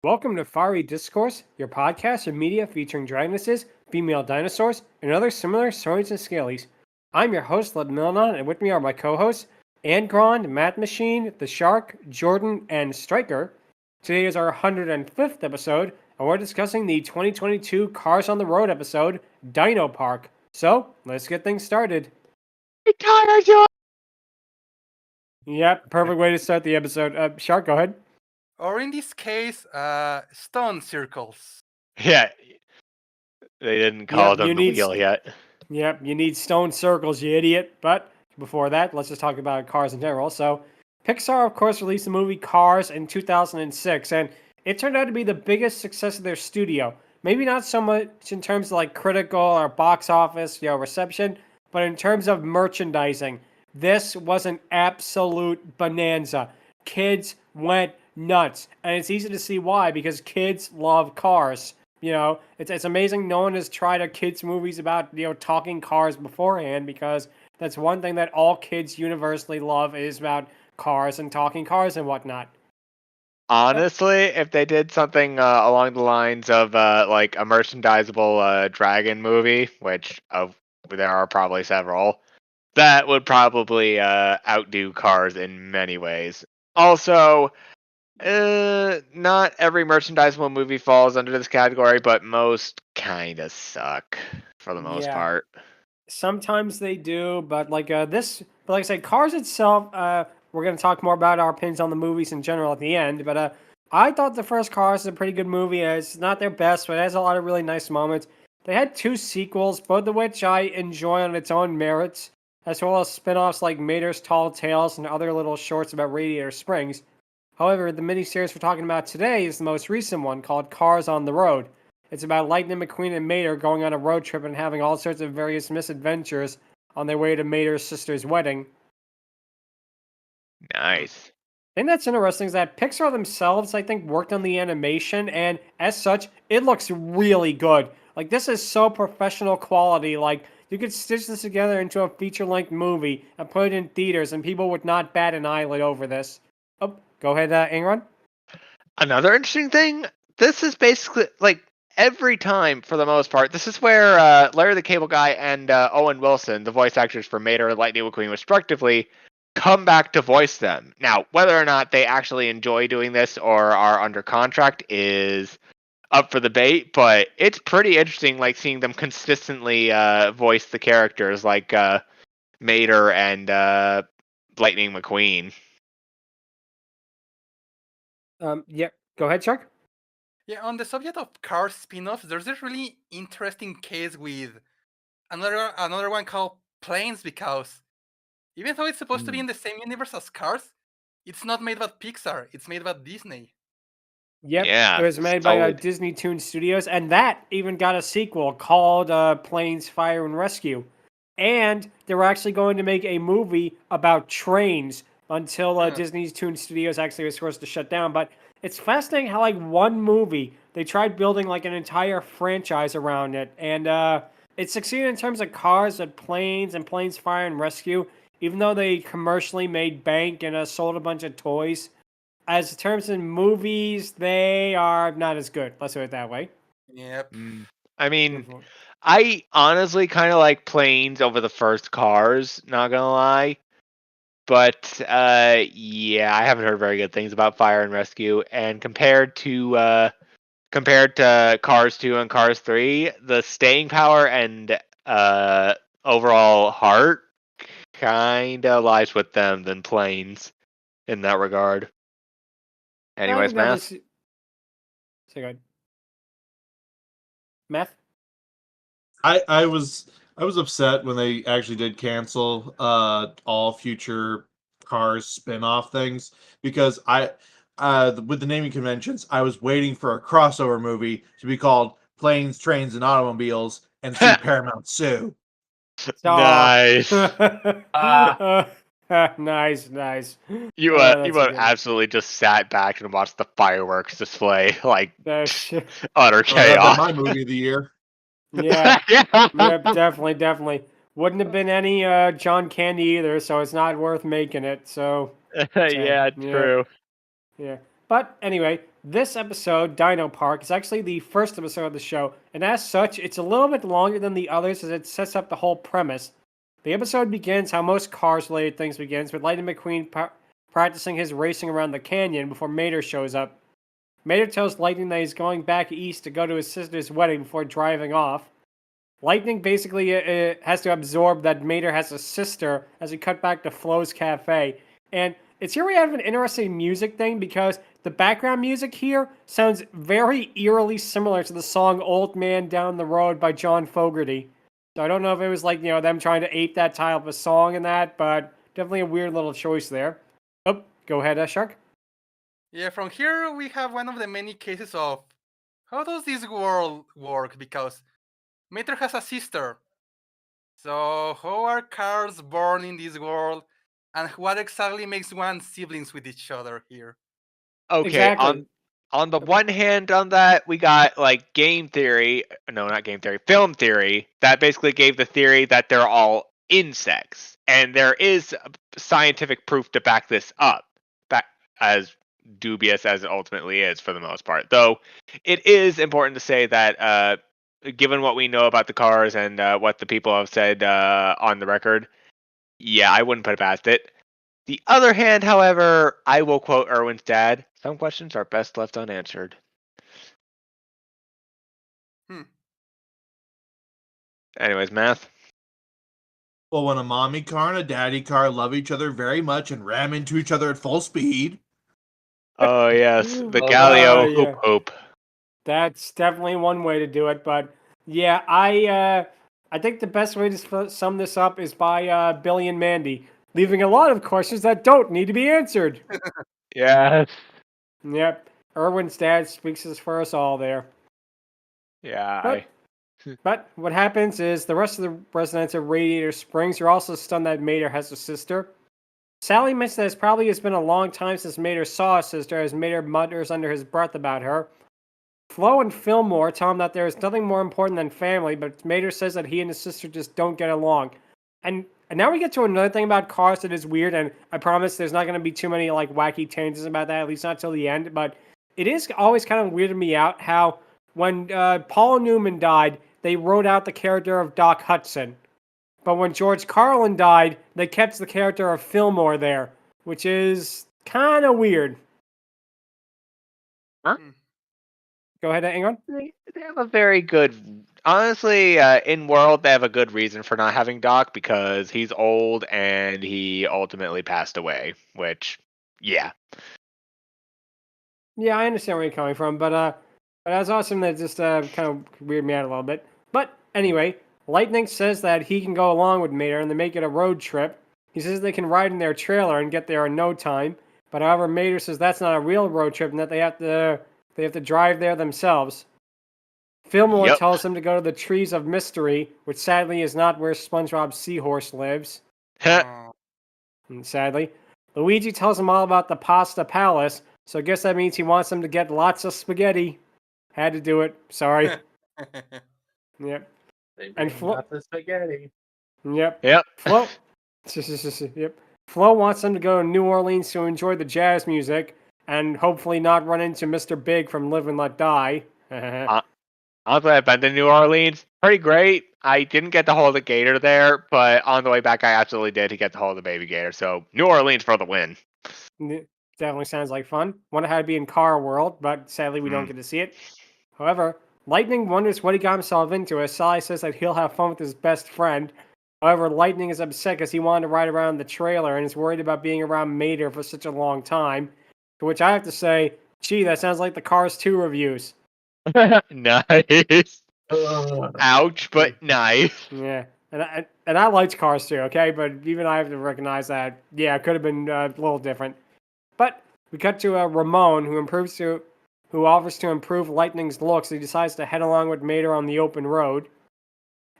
Welcome to Fiery Discourse, your podcast and media featuring dragonesses, female dinosaurs, and other similar saurians and scalies. I'm your host, Ludmillanon, and with me are my co-hosts, Angron, Mathmachine, the Shark, Jordon, and Stryker. Today is our 105th episode, and we're discussing the 2022 Cars on the Road episode, Dino Park. So, let's get things started. Yep, perfect way to start the episode. Shark, go ahead. Or in this case, stone circles. Yeah, they didn't call them the wheel yet. Yep, you need stone circles, you idiot. But before that, let's just talk about cars in general. So, Pixar, of course, released the movie Cars in 2006, and it turned out to be the biggest success of their studio. Maybe not so much in terms of like critical or box office, reception, but in terms of merchandising. This was an absolute bonanza. Kids went nuts, and it's easy to see why because kids love cars. It's amazing no one has tried a kids movies about talking cars beforehand, because that's one thing that all kids universally love is about cars and talking cars and whatnot. Honestly, if they did something along the lines of like a merchandisable dragon movie, which there are probably several, that would probably outdo Cars in many ways. Also, not every merchandisable movie falls under this category, but most kind of suck for the most part. Sometimes they do, but like I said, Cars itself, we're going to talk more about our opinions on the movies in general at the end, but I thought the first Cars is a pretty good movie. It's not their best, but it has a lot of really nice moments. They had 2 sequels, both of which I enjoy on its own merits, as well as spin-offs like Mater's Tall Tales and other little shorts about Radiator Springs. However, the miniseries we're talking about today is the most recent one, called Cars on the Road. It's about Lightning McQueen and Mater going on a road trip and having all sorts of various misadventures on their way to Mater's sister's wedding. Nice. I think that's interesting is that Pixar themselves, I think, worked on the animation, and as such, it looks really good. Like, this is so professional quality. Like, you could stitch this together into a feature-length movie and put it in theaters, and people would not bat an eyelid over this. Oh, go ahead, Angron. Another interesting thing, this is basically, like, every time, for the most part, this is where Larry the Cable Guy and Owen Wilson, the voice actors for Mater and Lightning McQueen, respectively, come back to voice them. Now, whether or not they actually enjoy doing this or are under contract is up for debate, but it's pretty interesting, like, seeing them consistently voice the characters, like Mater and Lightning McQueen. Yeah, go ahead, Shark. Yeah, on the subject of Cars spin-offs, there's this really interesting case with another one called Planes, because even though it's supposed to be in the same universe as Cars, it's not made by Pixar, it's made by Disney. Yep, Yeah, it was made by Disney Toon Studios, and that even got a sequel called Planes, Fire, and Rescue. And they were actually going to make a movie about trains until Disney's Toon Studios actually was forced to shut down. But it's fascinating how, like, one movie, they tried building, like, an entire franchise around it. And it succeeded in terms of Cars and Planes, Fire, and Rescue, even though they commercially made bank and sold a bunch of toys. As terms in movies, they are not as good. Let's put it that way. Yep. I mean, I honestly kind of like Planes over the first Cars, not gonna lie. But yeah, I haven't heard very good things about Fire and Rescue. And compared to Cars 2 and Cars 3, the staying power and overall heart kind of lies with them than Planes in that regard. Anyways, Math. Say good. Math. I was upset when they actually did cancel all future Cars spin-off things, because with the naming conventions, I was waiting for a crossover movie to be called Planes, Trains, and Automobiles and see Paramount sue. Nice. Nice. You have absolutely just sat back and watched the fireworks display, like utter chaos. My movie of the year. Yeah, definitely. Wouldn't have been any John Candy either, so it's not worth making it. So yeah, true. Yeah, but anyway, this episode, Dino Park, is actually the first episode of the show, and as such, it's a little bit longer than the others as it sets up the whole premise. The episode begins how most Cars-related things begins, with Lightning McQueen practicing his racing around the canyon before Mater shows up. Mater tells Lightning that he's going back east to go to his sister's wedding before driving off. Lightning basically has to absorb that Mater has a sister as we cut back to Flo's Cafe. And it's here we have an interesting music thing because the background music here sounds very eerily similar to the song Old Man Down the Road by John Fogerty. So I don't know if it was like, them trying to ape that type of song and that, but definitely a weird little choice there. Oh, go ahead, Shark. Yeah, from here we have one of the many cases of how does this world work? Because Mater has a sister. So how are cars born in this world? And what exactly makes one siblings with each other here? Okay, Exactly. on the one hand, on that we got like game theory. No, not game theory. Film theory that basically gave the theory that they're all insects, and there is scientific proof to back this up. Back as dubious as it ultimately is for the most part, though, it is important to say that given what we know about the cars and what the people have said on the record, yeah, I wouldn't put it past it. The other hand, however, I will quote Erwin's dad, some questions are best left unanswered. Anyways, Math. Well, when a mommy car and a daddy car love each other very much and ram into each other at full speed. Oh, yes, the Oh, Galileo yeah. hoop hoop. That's definitely one way to do it, but yeah, I think the best way to sum this up is by Billy and Mandy, leaving a lot of questions that don't need to be answered. Yes. Yep, Erwin's dad speaks for us all there. Yeah. But what happens is the rest of the residents of Radiator Springs are also stunned that Mater has a sister. Sally mentions that it probably has been a long time since Mater saw a sister, as Mater mutters under his breath about her. Flo and Fillmore tell him that there is nothing more important than family, but Mater says that he and his sister just don't get along. And now we get to another thing about Cars that is weird, and I promise there's not going to be too many like wacky changes about that, at least not till the end, but it is always kind of weirded me out how when Paul Newman died, they wrote out the character of Doc Hudson. But when George Carlin died, they kept the character of Fillmore there, which is kind of weird. Huh? Go ahead, Angron. They have a very good. Honestly, in world, they have a good reason for not having Doc because he's old and he ultimately passed away. Which, yeah. Yeah, I understand where you're coming from, but that's awesome that just kind of weirded me out a little bit. But anyway, Lightning says that he can go along with Mater and they make it a road trip. He says they can ride in their trailer and get there in no time. But however, Mater says that's not a real road trip and that they have to drive there themselves. Fillmore tells him to go to the Trees of Mystery, which sadly is not where SpongeBob's seahorse lives. Oh. And sadly, Luigi tells him all about the Pasta Palace, so I guess that means he wants them to get lots of spaghetti. Had to do it. Sorry. Yep. And the spaghetti. Yep. Yep. Flo. Yep. Flo wants them to go to New Orleans to enjoy the jazz music and hopefully not run into Mr. Big from Live and Let Die. Honestly, I've been to New Orleans. Pretty great. I didn't get to hold the gator there, but on the way back, I absolutely did get to hold the baby gator. So New Orleans for the win. Definitely sounds like fun. Wonder how to be in Car World, but sadly we don't get to see it. However, Lightning wonders what he got himself into as Sally says that he'll have fun with his best friend. However, Lightning is upset because he wanted to ride around the trailer and is worried about being around Mater for such a long time. To which I have to say, gee, that sounds like the Cars 2 reviews. Nice. Ouch, but nice. Yeah, and I liked Cars 2, okay? But even I have to recognize that, yeah, it could have been a little different. But we cut to Ramon, who offers to improve Lightning's looks. He decides to head along with Mater on the open road.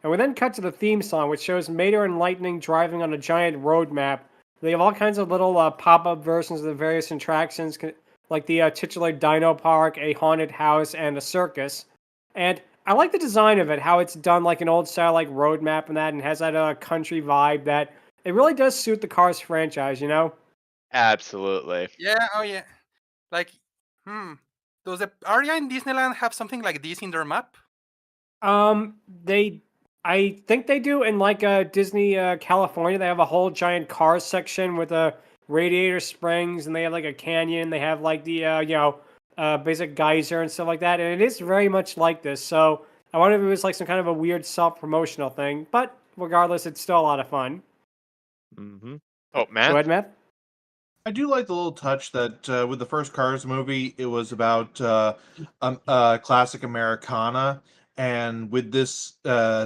And we then cut to the theme song, which shows Mater and Lightning driving on a giant road map. They have all kinds of little pop-up versions of the various attractions, like the titular Dino Park, a haunted house, and a circus. And I like the design of it, how it's done like an old-style like road map and that, and has that country vibe that it really does suit the Cars franchise, you know? Absolutely. Yeah, oh yeah. Like, Does the area in Disneyland have something like this in their map? I think they do in like Disney California. They have a whole giant car section with radiator springs, and they have like a canyon. They have like the basic geyser and stuff like that, and it is very much like this. So I wonder if it was like some kind of a weird self-promotional thing, but regardless, it's still a lot of fun. Mm-hmm. Oh, Go Matt? ahead, Matt. I do like the little touch that with the first Cars movie, it was about classic Americana, and with this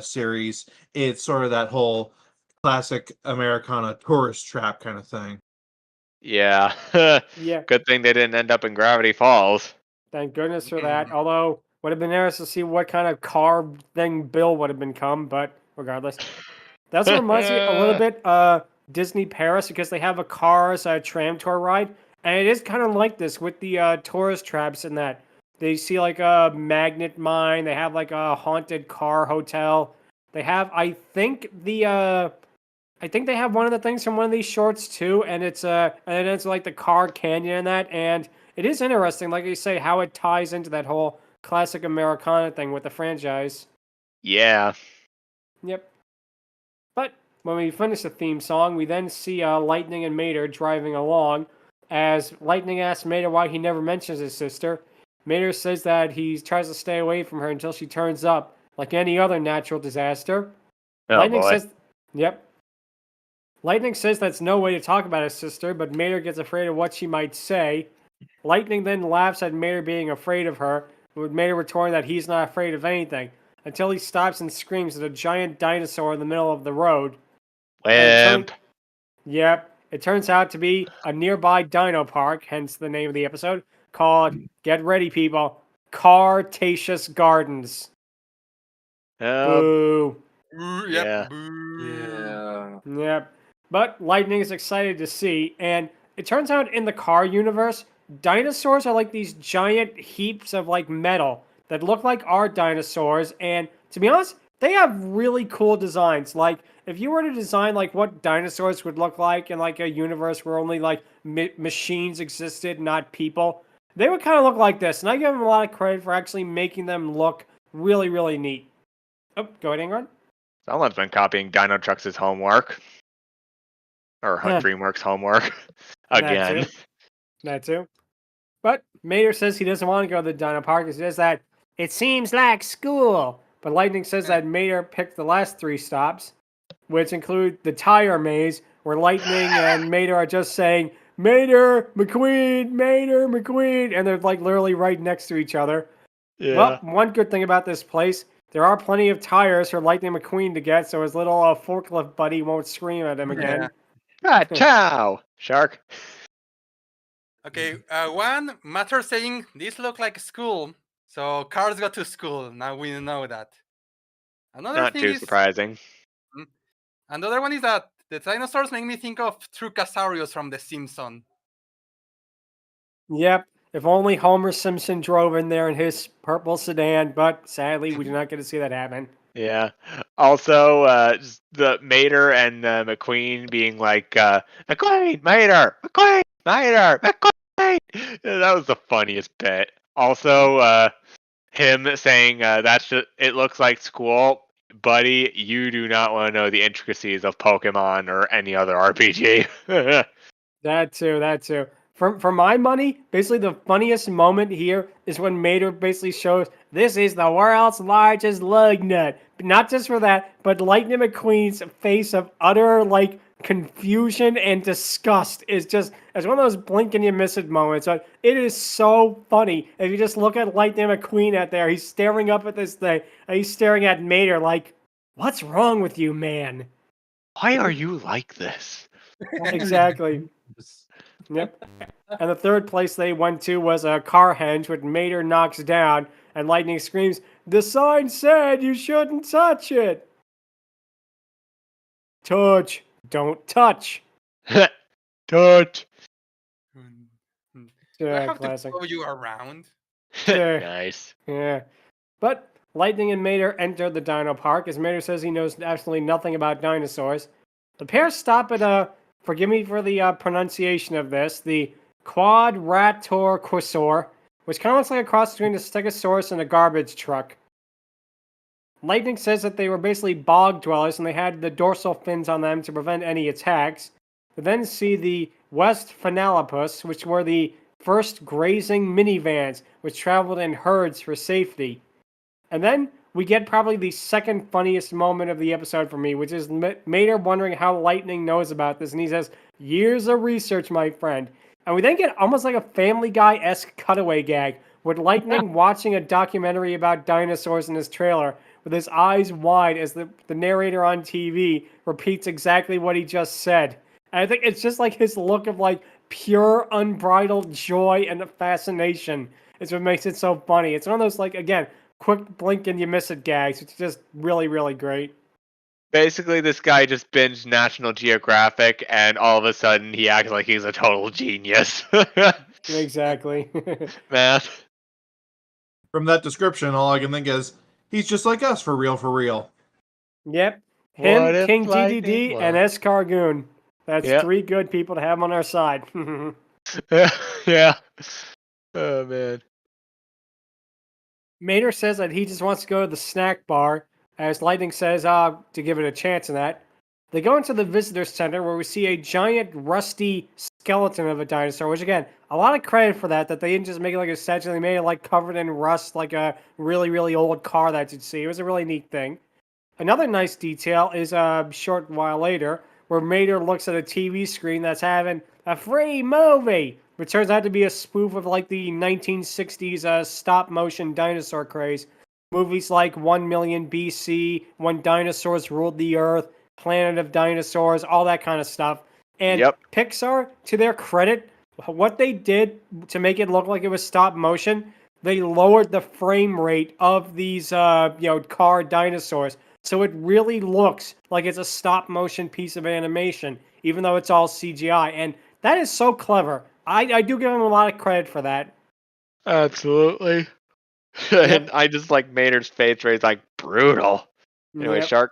series, it's sort of that whole classic Americana tourist trap kind of thing. Yeah. Yeah, Good thing they didn't end up in Gravity Falls. thank goodness for that. Although would have been interesting to see what kind of car thing Bill would have become, but regardless. That's what reminds me a little bit Disney Paris, because they have a Cars tram tour ride, and it is kind of like this with the tourist traps in that. They see like a magnet mine, they have like a haunted car hotel. They have I think they have one of the things from one of these shorts too, and it's like the car canyon and that, and it is interesting, like you say, how it ties into that whole classic Americana thing with the franchise. Yeah. Yep. But when we finish the theme song, we then see Lightning and Mater driving along. As Lightning asks Mater why he never mentions his sister, Mater says that he tries to stay away from her until she turns up, like any other natural disaster. Oh, Lightning boy. says, "Yep." Lightning says that's no way to talk about his sister, but Mater gets afraid of what she might say. Lightning then laughs at Mater being afraid of her, with Mater retorting that he's not afraid of anything, until he stops and screams at a giant dinosaur in the middle of the road. Wimp. Yep, it turns out to be a nearby Dino Park, hence the name of the episode, called, get ready people, Cartaceous Gardens. Boo. Yeah. Boo. Yep. But Lightning is excited to see, and it turns out in the car universe, dinosaurs are like these giant heaps of like metal that look like our dinosaurs, and to be honest, they have really cool designs. Like if you were to design like what dinosaurs would look like in like a universe where only like machines existed, not people, they would kind of look like this, and I give them a lot of credit for actually making them look really, really neat. Oh, go ahead, Angron. Someone's been copying Dino Trucks' homework. Or Huh. DreamWorks homework. That Again. too. That too. But Mater says he doesn't want to go to the Dino Park. He says that it seems like school. But Lightning says that Mater picked the last 3 stops, which include the tire maze, where Lightning and Mater are just saying, Mater, McQueen, Mater, McQueen, and they're like literally right next to each other. Yeah. Well, one good thing about this place, there are plenty of tires for Lightning McQueen to get, so his little forklift buddy won't scream at him again. Ah, ciao, shark. Okay, one Matter saying this look like school, so cars go to school. Now we know that. Another Not thing too is, surprising. another one is that the dinosaurs make me think of Trucasaurus from The Simpsons. Yep. If only Homer Simpson drove in there in his purple sedan, but sadly, we do not get to see that happen. Yeah. Also, the Mater and McQueen being like, McQueen, Mater, McQueen, Mater, McQueen. That was the funniest bit. Also, him saying, "That's just, it looks like school, buddy. You do not want to know the intricacies of Pokemon or any other RPG." That too. For my money, basically the funniest moment here is when Mater basically shows this is the world's largest lug nut. But not just for that, but Lightning McQueen's face of utter like confusion and disgust is just it's one of those blink and you miss it moments. But it is so funny. If you just look at Lightning McQueen out there, he's staring up at this thing, and he's staring at Mater like, what's wrong with you, man? Why are you like this? Exactly. Yep. And the third place they went to was a car henge, which Mater knocks down, and Lightning screams, "The sign said you shouldn't touch it!" Touch. Don't touch. Touch. Do I have Classic. to follow you around? Yeah. Nice. Yeah. But Lightning and Mater enter the Dino Park, as Mater says he knows absolutely nothing about dinosaurs. The pair stop at forgive me for the pronunciation of this, the Quadrator Quasor, which kind of looks like a cross between a stegosaurus and a garbage truck. Lightning says that they were basically bog dwellers and they had the dorsal fins on them to prevent any attacks. We then see the West Phenolopus, which were the first grazing minivans, which traveled in herds for safety. And then we get probably the second funniest moment of the episode for me, which is Mater wondering how Lightning knows about this. And he says, "Years of research, my friend." And we then get almost like a Family Guy-esque cutaway gag with Lightning watching a documentary about dinosaurs in his trailer with his eyes wide as the narrator on TV repeats exactly what he just said. And I think it's just like his look of like pure unbridled joy and fascination is what makes it so funny. It's one of those, like, again, quick blink and you miss it gags. It's just really, really great. Basically, this guy just binged National Geographic, and all of a sudden, he acts like he's a total genius. Exactly. Math. From that description, all I can think is he's just like us for real, for real. Yep. What Him, if King Lightning Dedede, was- and S. Cargoon. That's Yep. 3 good people to have on our side. Yeah. Oh man. Mater says that he just wants to go to the snack bar, as Lightning says to give it a chance in that. They go into the visitor center where we see a giant rusty skeleton of a dinosaur, which again, a lot of credit for that they didn't just make it like a statue, they made it like covered in rust like a really, really old car that you'd see. It was a really neat thing. Another nice detail is a short while later where Mater looks at a TV screen that's having a free movie, which turns out to be a spoof of like the 1960s stop motion dinosaur craze. Movies like 1 Million BC, When Dinosaurs Ruled the Earth, Planet of Dinosaurs, all that kind of stuff. And Yep. Pixar, to their credit, what they did to make it look like it was stop motion, they lowered the frame rate of these car dinosaurs. So it really looks like it's a stop motion piece of animation, even though it's all CGI. And that is so clever. I do give them a lot of credit for that. Absolutely. And I just like Maynard's face where he's like brutal. Anyway, Yep. Shark.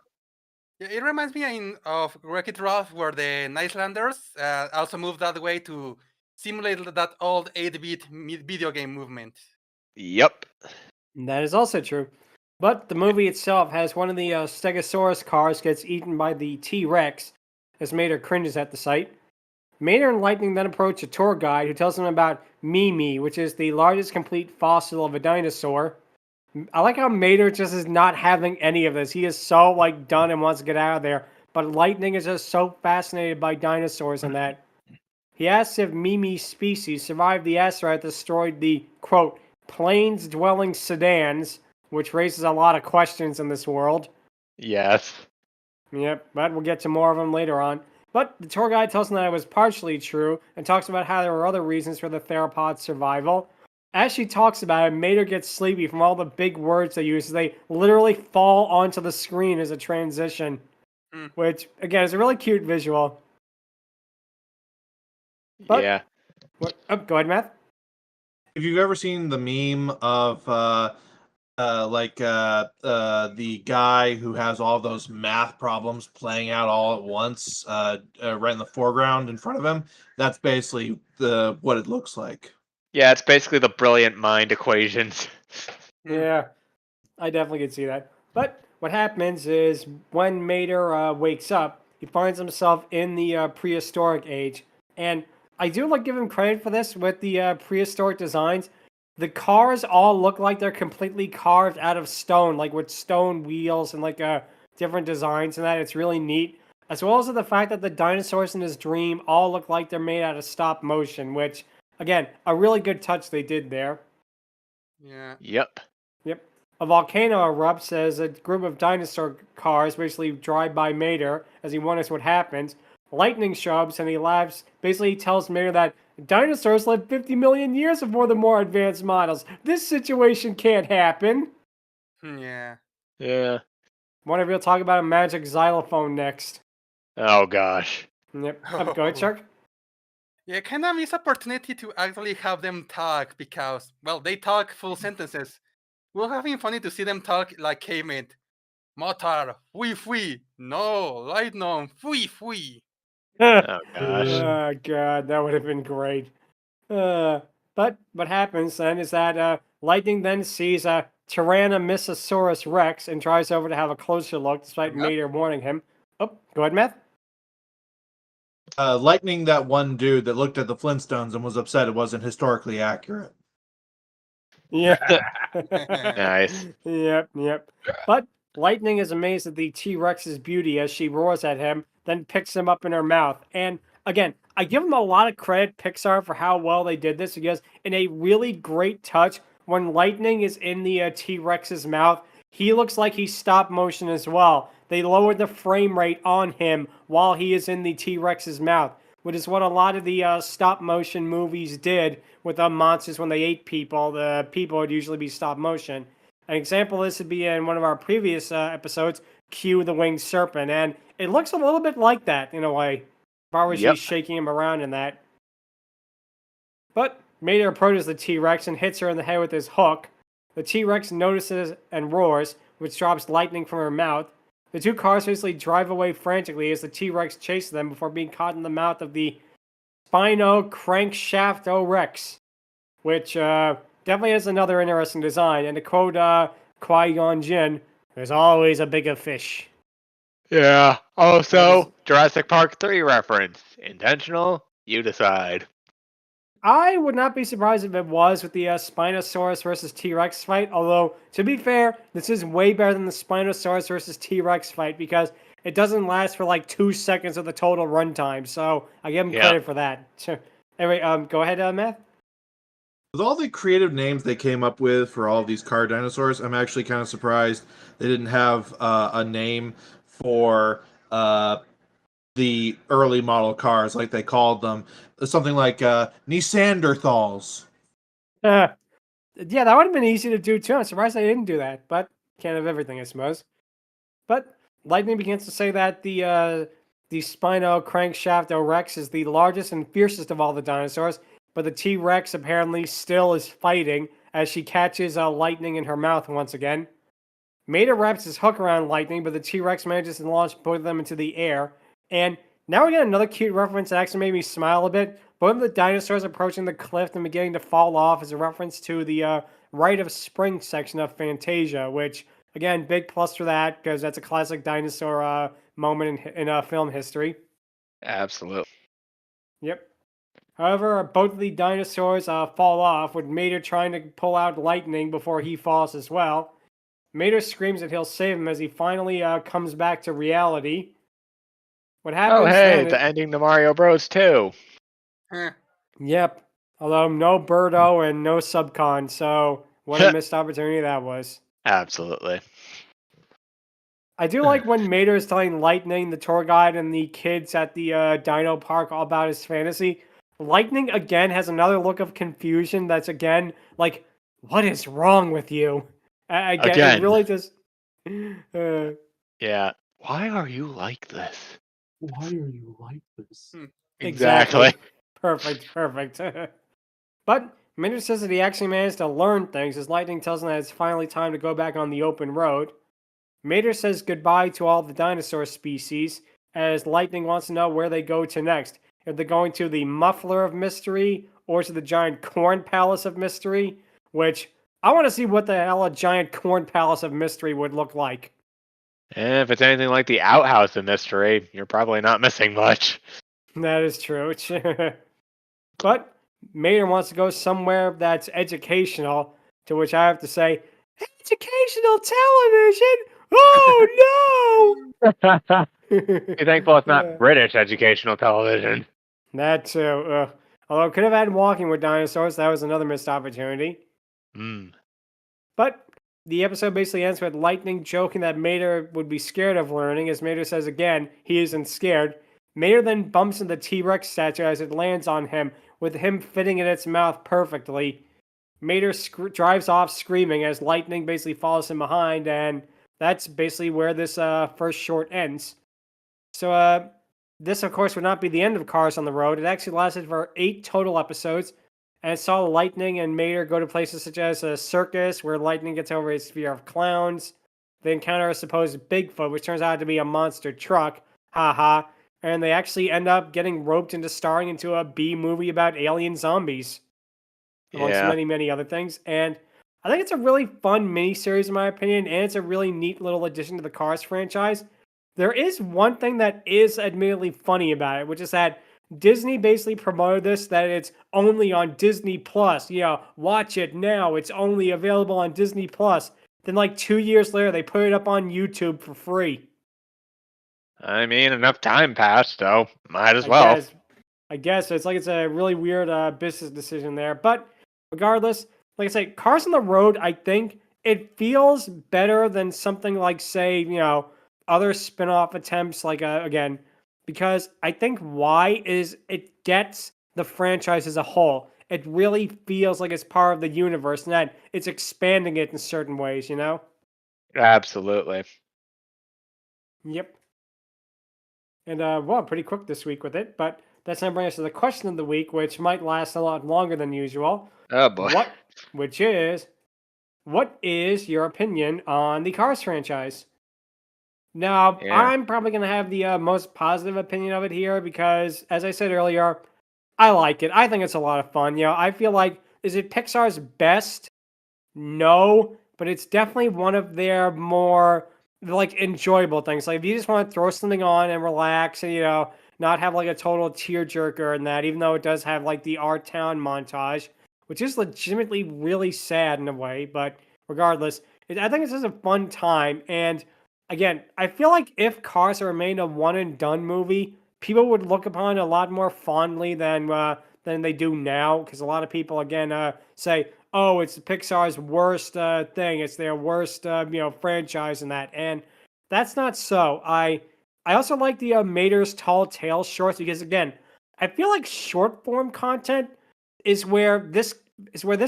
Yeah, it reminds me of Wreck-It Ralph, where the Icelanders also moved that way to simulate that old 8-bit video game movement. Yep. That is also true. But the movie itself has one of the Stegosaurus cars gets eaten by the T-Rex, as Mater cringes at the sight. Mater and Lightning then approach a tour guide who tells them about Mimi, which is the largest complete fossil of a dinosaur. I like how Mater just is not having any of this. He is so like done and wants to get out of there. But Lightning is just so fascinated by dinosaurs and that. He asks if Mimi's species survived the asteroid that destroyed the, quote, plains-dwelling sedans, which raises a lot of questions in this world. Yes. Yep, but we'll get to more of them later on. But the tour guide tells them that it was partially true and talks about how there were other reasons for the theropod's survival. As she talks about it, Mater gets sleepy from all the big words they use. They literally fall onto the screen as a transition, which, again, is a really cute visual. But, Yeah. Go ahead, Matt. If you've ever seen the meme of the guy who has all those math problems playing out all at once, right in the foreground in front of him, that's basically what it looks like. Yeah, it's basically the brilliant mind equations. Yeah, I definitely could see that. But what happens is when Mater wakes up, he finds himself in the prehistoric age. And I do like give him credit for this with the prehistoric designs. The cars all look like they're completely carved out of stone, like with stone wheels and like different designs and that. It's really neat. As well as the fact that the dinosaurs in his dream all look like they're made out of stop motion, which, again, a really good touch they did there. Yeah. Yep. Yep. A volcano erupts as a group of dinosaur cars basically drive by Mater as he wonders what happens. Lightning shows and he laughs. Basically, he tells Mater that dinosaurs lived 50 million years before the more advanced models. This situation can't happen. Yeah. Yeah. Wonder if we'll talk about a magic xylophone next. Oh gosh. Yep. Go ahead, Shark. Yeah, kind of miss opportunity to actually have them talk because, well, they talk full sentences. We'll have been funny to see them talk like cavemen. Motar, fui fui. No, lightning, fui fui. Oh gosh. Oh, God, that would have been great. But what happens then is that Lightning then sees a Tyrannosaurus Rex and drives over to have a closer look, despite Yep. Mater warning him. Oh, go ahead, Matt. Lightning that one dude that looked at the Flintstones and was upset it wasn't historically accurate. Yeah. Nice. Yep. But Lightning is amazed at the T-Rex's beauty as she roars at him, then picks him up in her mouth. And again, I give them a lot of credit, Pixar, for how well they did this, because in a really great touch, when Lightning is in the T-Rex's mouth, he looks like he's stop motion as well. They lowered the frame rate on him while he is in the T-Rex's mouth, which is what a lot of the stop motion movies did with the monsters when they ate people. The people would usually be stop motion. An example of this would be in one of our previous episodes, Q the Winged Serpent, and it looks a little bit like that in a way. As far as Yep. she's shaking him around in that. But Mater approaches the T-Rex and hits her in the head with his hook. The T-Rex notices and roars, which drops lightning from her mouth. The two cars basically drive away frantically as the T-Rex chases them before being caught in the mouth of the Spino Crankshaft Rex, which definitely has another interesting design. And to quote Qui-Gon Jinn, there's always a bigger fish. Yeah. That Also, is- Jurassic Park 3 reference. Intentional? You decide. I would not be surprised if it was with the Spinosaurus versus T-Rex fight, although, to be fair, this is way better than the Spinosaurus versus T-Rex fight because it doesn't last for like 2 seconds of the total runtime, so I give them Yeah. credit for that. Anyway, go ahead, Matt. With all the creative names they came up with for all of these car dinosaurs, I'm actually kind of surprised they didn't have a name for the early model cars, like they called them. Something like Neanderthals. Yeah, that would have been easy to do too. I'm surprised they didn't do that, but can't have everything, I suppose. But Lightning begins to say that the Spino Crankshaft Rex is the largest and fiercest of all the dinosaurs, but the T-Rex apparently still is fighting as she catches Lightning in her mouth once again. Mater wraps his hook around Lightning, but the T-Rex manages to launch both of them into the air. And now we get another cute reference that actually made me smile a bit. Both of the dinosaurs approaching the cliff and beginning to fall off is a reference to the Rite of Spring section of Fantasia, which, again, big plus for that, because that's a classic dinosaur moment in film history. Absolutely. Yep. However, both of the dinosaurs fall off, with Mater trying to pull out Lightning before he falls as well. Mater screams that he'll save him as he finally comes back to reality. What happens Oh, hey, then? the ending to Mario Bros. 2. Yep. Although no Birdo and no Subcon, so what a missed opportunity that was. Absolutely. I do like when Mater is telling Lightning, the tour guide, and the kids at the Dino Park all about his fantasy. Lightning again has another look of confusion that's again like, what is wrong with you? Again. It really just. Yeah. Why are you like this? Why are you like this? Exactly. Perfect. But Mater says that he actually managed to learn things as Lightning tells him that it's finally time to go back on the open road. Mater says goodbye to all the dinosaur species as Lightning wants to know where they go to next. If they're going to the Muffler of Mystery or to the Giant Corn Palace of Mystery, which I want to see what the hell a Giant Corn Palace of Mystery would look like. And if it's anything like the Outhouse of Mystery, you're probably not missing much. That is true. But Mater wants to go somewhere that's educational, to which I have to say, educational television? Oh no! Be thankful it's not Yeah. British educational television. That too. Although it could have had Walking with Dinosaurs, that was another missed opportunity. But the episode basically ends with Lightning joking that Mater would be scared of learning, as Mater says again, he isn't scared. Mater then bumps into the T-Rex statue as it lands on him, with him fitting in its mouth perfectly. Mater drives off screaming as Lightning basically follows him behind, and that's basically where this first short ends. So this, of course, would not be the end of Cars on the Road. It actually lasted for 8 total episodes, and it saw Lightning and Mater go to places such as a circus, where Lightning gets over his fear of clowns. They encounter a supposed Bigfoot, which turns out to be a monster truck. Haha. And they actually end up getting roped into starring into a B movie about alien zombies. amongst many other things. And I think it's a really fun miniseries, in my opinion, and it's a really neat little addition to the Cars franchise. There is one thing that is admittedly funny about it, which is that Disney basically promoted this, that it's only on Disney Plus. Watch it now. It's only available on Disney Plus. Then, like 2 years later, they put it up on YouTube for free. I mean, enough time passed, so might as well. I guess it's a really weird business decision there. But regardless, like I say, Cars on the Road, I think it feels better than something like, say, other spin-off attempts, like, again, because I think why is it gets the franchise as a whole. It really feels like it's part of the universe and that it's expanding it in certain ways, Absolutely. Yep. And, pretty quick this week with it, but that's going to bring us to the question of the week, which might last a lot longer than usual. Oh, boy. What is your opinion on the Cars franchise? Now, Yeah. I'm probably going to have the most positive opinion of it here because, as I said earlier, I like it. I think it's a lot of fun. I feel like, is it Pixar's best? No, but it's definitely one of their more, like, enjoyable things. Like, if you just want to throw something on and relax and, not have, like, a total tearjerker in that, even though it does have, like, the Our Town montage, which is legitimately really sad in a way, but regardless, I think it's just a fun time. And again, I feel like if Cars remained a one-and-done movie, people would look upon it a lot more fondly than they do now, because a lot of people, again, say, oh, it's Pixar's worst thing. It's their worst, franchise and that. And that's not so. I also like the Mater's Tall Tales shorts because, again, I feel like short form content is where this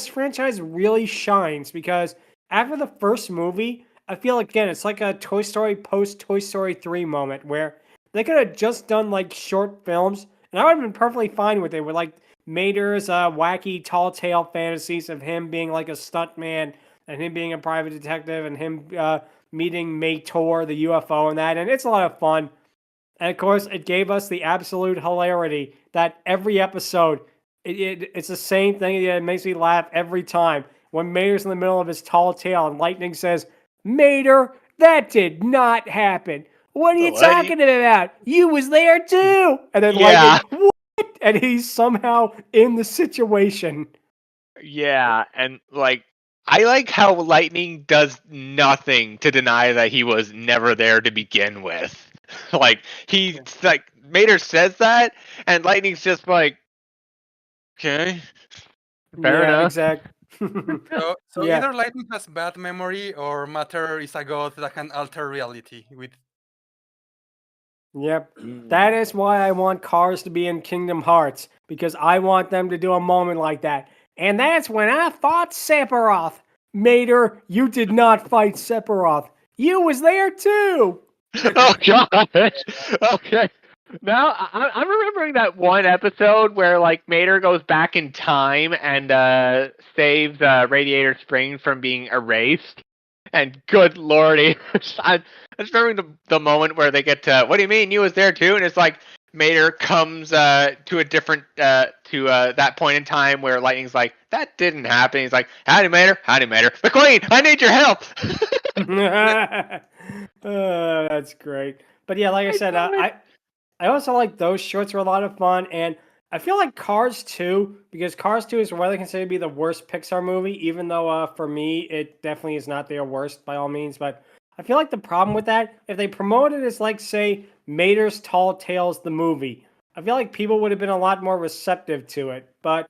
franchise really shines, because after the first movie, I feel like, again, it's like a Toy Story post Toy Story 3 moment where they could have just done like short films, and I would have been perfectly fine with it, with like Mater's wacky tall tale fantasies of him being like a stuntman and him being a private detective and him meeting Mator, the UFO, and that. And it's a lot of fun. And of course, it gave us the absolute hilarity that every episode, it's the same thing. It makes me laugh every time. When Mater's in the middle of his tall tale and Lightning says, "Mater, that did not happen. What are you talking about? You was there too." And then Lightning, what? And he's somehow in the situation. Yeah, and like, I like how Lightning does nothing to deny that he was never there to begin with. Like, Mater says that, and Lightning's just like, okay, fair enough. Exactly. So Yeah. either Lightning has bad memory or Matter is a god that can alter reality with. Yep. That is why I want Cars to be in Kingdom Hearts, because I want them to do a moment like that. And that's when I fought Sephiroth. Mater, you did not fight Sephiroth. You was there too. Oh god. Okay. Now I'm remembering that one episode where like Mater goes back in time and saves Radiator Springs from being erased. And good lordy, I'm just remembering the moment where they get to, what do you mean you was there too? And it's like Mater comes to a different to that point in time where Lightning's like, that didn't happen. He's like, howdy Mater, McQueen, I need your help. That's great. But yeah, like I said, I also like those shorts were a lot of fun, and I feel like Cars 2, because Cars 2 is widely considered to be the worst Pixar movie, even though for me it definitely is not their worst by all means. But I feel like the problem with that, if they promoted it as like, say, Mater's Tall Tales the movie, I feel like people would have been a lot more receptive to it. But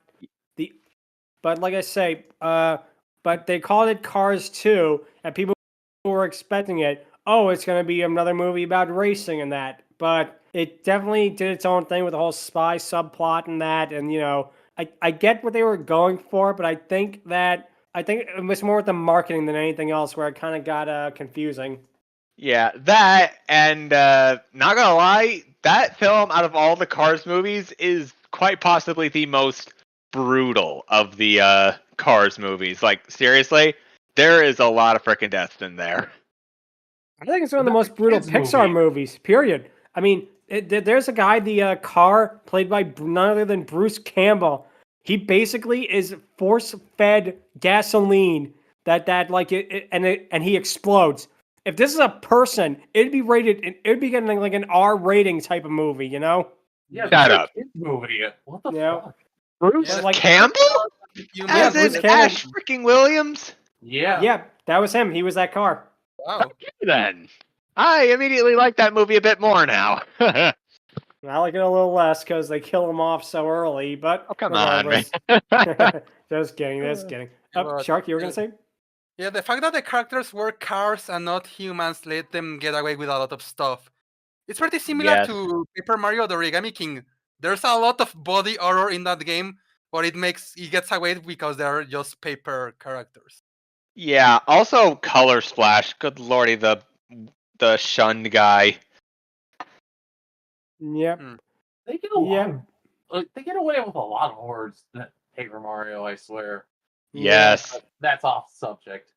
like I say, but they called it Cars 2, and people were expecting it. Oh, it's going to be another movie about racing and that. But it definitely did its own thing with the whole spy subplot and that. And, I get what they were going for, but I think it was more with the marketing than anything else, where it kind of got confusing. Yeah, that, and not gonna lie, that film out of all the Cars movies is quite possibly the most brutal of the Cars movies. Like, seriously, there is a lot of freaking deaths in there. I think it's one of the most brutal Pixar movies, period. I mean, there's a guy, the car, played by none other than Bruce Campbell. He basically is force-fed gasoline and he explodes. If this is a person, it'd be rated. It'd be getting like an R rating type of movie, you know? Yeah, Shut this is a up. kid's movie. What the Yeah. fuck? Bruce Yeah, like- Campbell? You Yeah, As Bruce in Campbell. Ash freaking Williams? Yeah. Yeah, that was him. He was that car. Wow. Okay, then. I immediately like that movie a bit more now. Oh, I like it a little less because they kill him off so early. But come on, man. regardless, just kidding. But, Shark, you were gonna say? Yeah, the fact that the characters were cars and not humans let them get away with a lot of stuff. It's pretty similar Yes. to Paper Mario: The Origami King. There's a lot of body horror in that game, but it gets away because they're just paper characters. Yeah, also Color Splash. Good lordy, the shunned guy. Yep. They get a lot Yeah. of, they get away with a lot of horrors that Paper Mario, I swear. Yes. But that's off subject.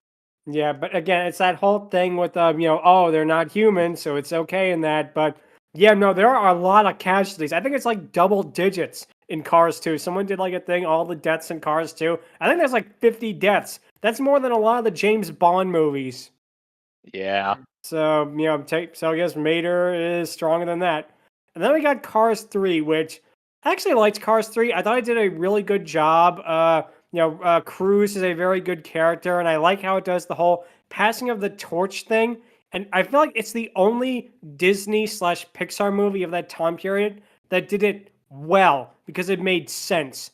Yeah, but again, it's that whole thing with oh, they're not human, so it's okay in that. But yeah, no, there are a lot of casualties. I think it's like double digits in Cars 2. Someone did like a thing, all the deaths in Cars 2. I think there's like 50 deaths. That's more than a lot of the James Bond movies. Yeah. So, so I guess Mater is stronger than that. And then we got Cars 3, which I actually liked Cars 3. I thought it did a really good job. Cruise is a very good character, and I like how it does the whole passing of the torch thing. And I feel like it's the only Disney/Pixar movie of that time period that did it well because it made sense,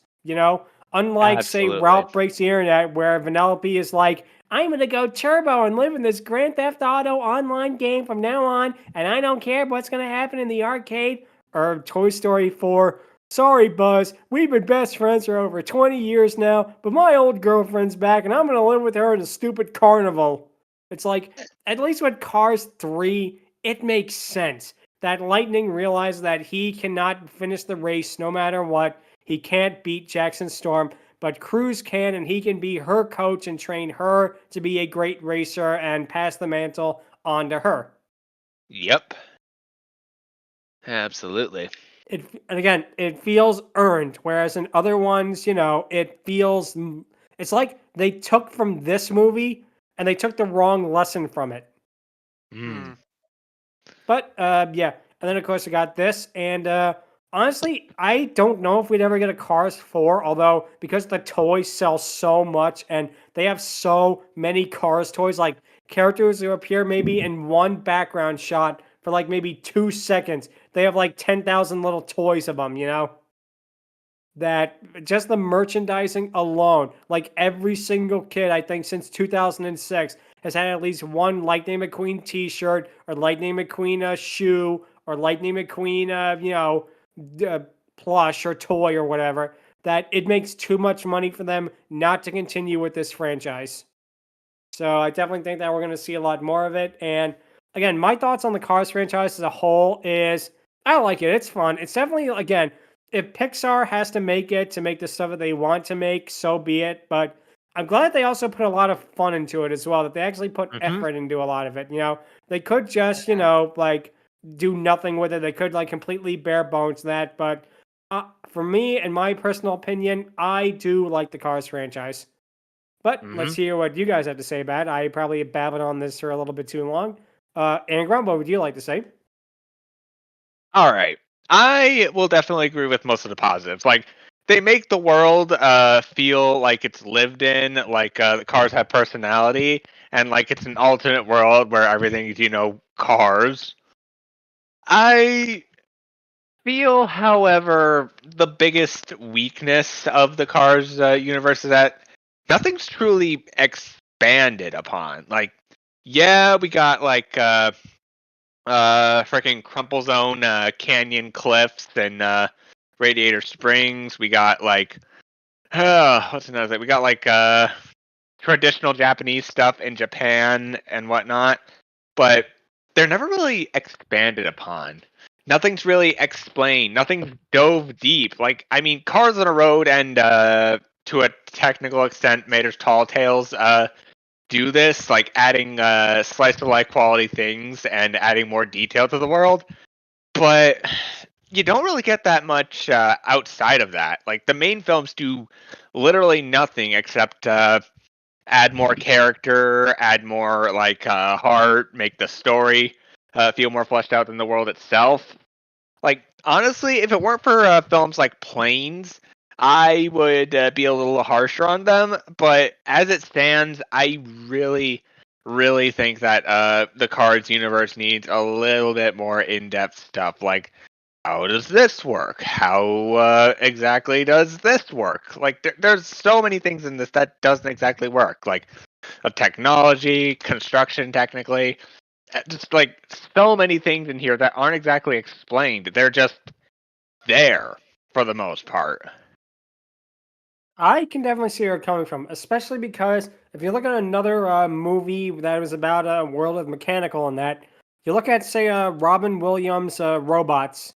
Unlike, Absolutely. say, Ralph Breaks the Internet, where Vanellope is like, I'm going to go turbo and live in this Grand Theft Auto online game from now on, and I don't care what's going to happen in the arcade. Or Toy Story 4, sorry, Buzz, we've been best friends for over 20 years now, but my old girlfriend's back, and I'm going to live with her in a stupid carnival. It's like, at least with Cars 3, it makes sense. That Lightning realized that he cannot finish the race no matter what. He can't beat Jackson Storm, but Cruise can, and he can be her coach and train her to be a great racer and pass the mantle on to her. Yep. Absolutely. And again, it feels earned, whereas in other ones, it's like they took from this movie and they took the wrong lesson from it. Mm. But yeah, and then of course we got this, and honestly, I don't know if we'd ever get a Cars 4, although because the toys sell so much and they have so many Cars toys, like characters who appear maybe in one background shot for like maybe 2 seconds. They have like 10,000 little toys of them, That just the merchandising alone, like every single kid, I think since 2006, has had at least one Lightning McQueen t-shirt or Lightning McQueen shoe or Lightning McQueen, plush or toy or whatever, that it makes too much money for them not to continue with this franchise. So I definitely think that we're going to see a lot more of it. And again, my thoughts on the Cars franchise as a whole is I like it. It's fun. It's definitely, again, if Pixar has to make it to make the stuff that they want to make, so be it. But I'm glad they also put a lot of fun into it as well, that they actually put effort into a lot of it. They could just, do nothing with it. They could completely bare bones that. But for me, in my personal opinion, I do like the Cars franchise. But let's hear what you guys have to say about it. I probably babbled on this for a little bit too long. Angron, what would you like to say? All right. I will definitely agree with most of the positives. Like, they make the world feel like it's lived in, like the cars have personality, and like it's an alternate world where everything is, cars. I feel, however, the biggest weakness of the Cars universe is that nothing's truly expanded upon. Like, yeah, we got freaking Crumple Zone Canyon Cliffs and Radiator Springs. We got what's another thing? We got traditional Japanese stuff in Japan and whatnot, but they're never really expanded upon. Nothing's really explained. Nothing dove deep. Cars on a Road and to a technical extent, Mater's Tall Tales do this, adding slice of life quality things and adding more detail to the world. But you don't really get that much outside of that. Like the main films do literally nothing except add more character, add more like heart, make the story feel more fleshed out than the world itself. Like honestly, if it weren't for films like Planes, I would be a little harsher on them. But as it stands, I really think that the Cards universe needs a little bit more in-depth stuff. Like, how does this work? How exactly does this work? Like, there's so many things in this that doesn't exactly work. Like, technology, construction, technically. Just like so many things in here that aren't exactly explained. They're just there for the most part. I can definitely see where you're coming from, especially because if you look at another movie that was about a world of mechanical and that, you look at, say, Robin Williams' Robots,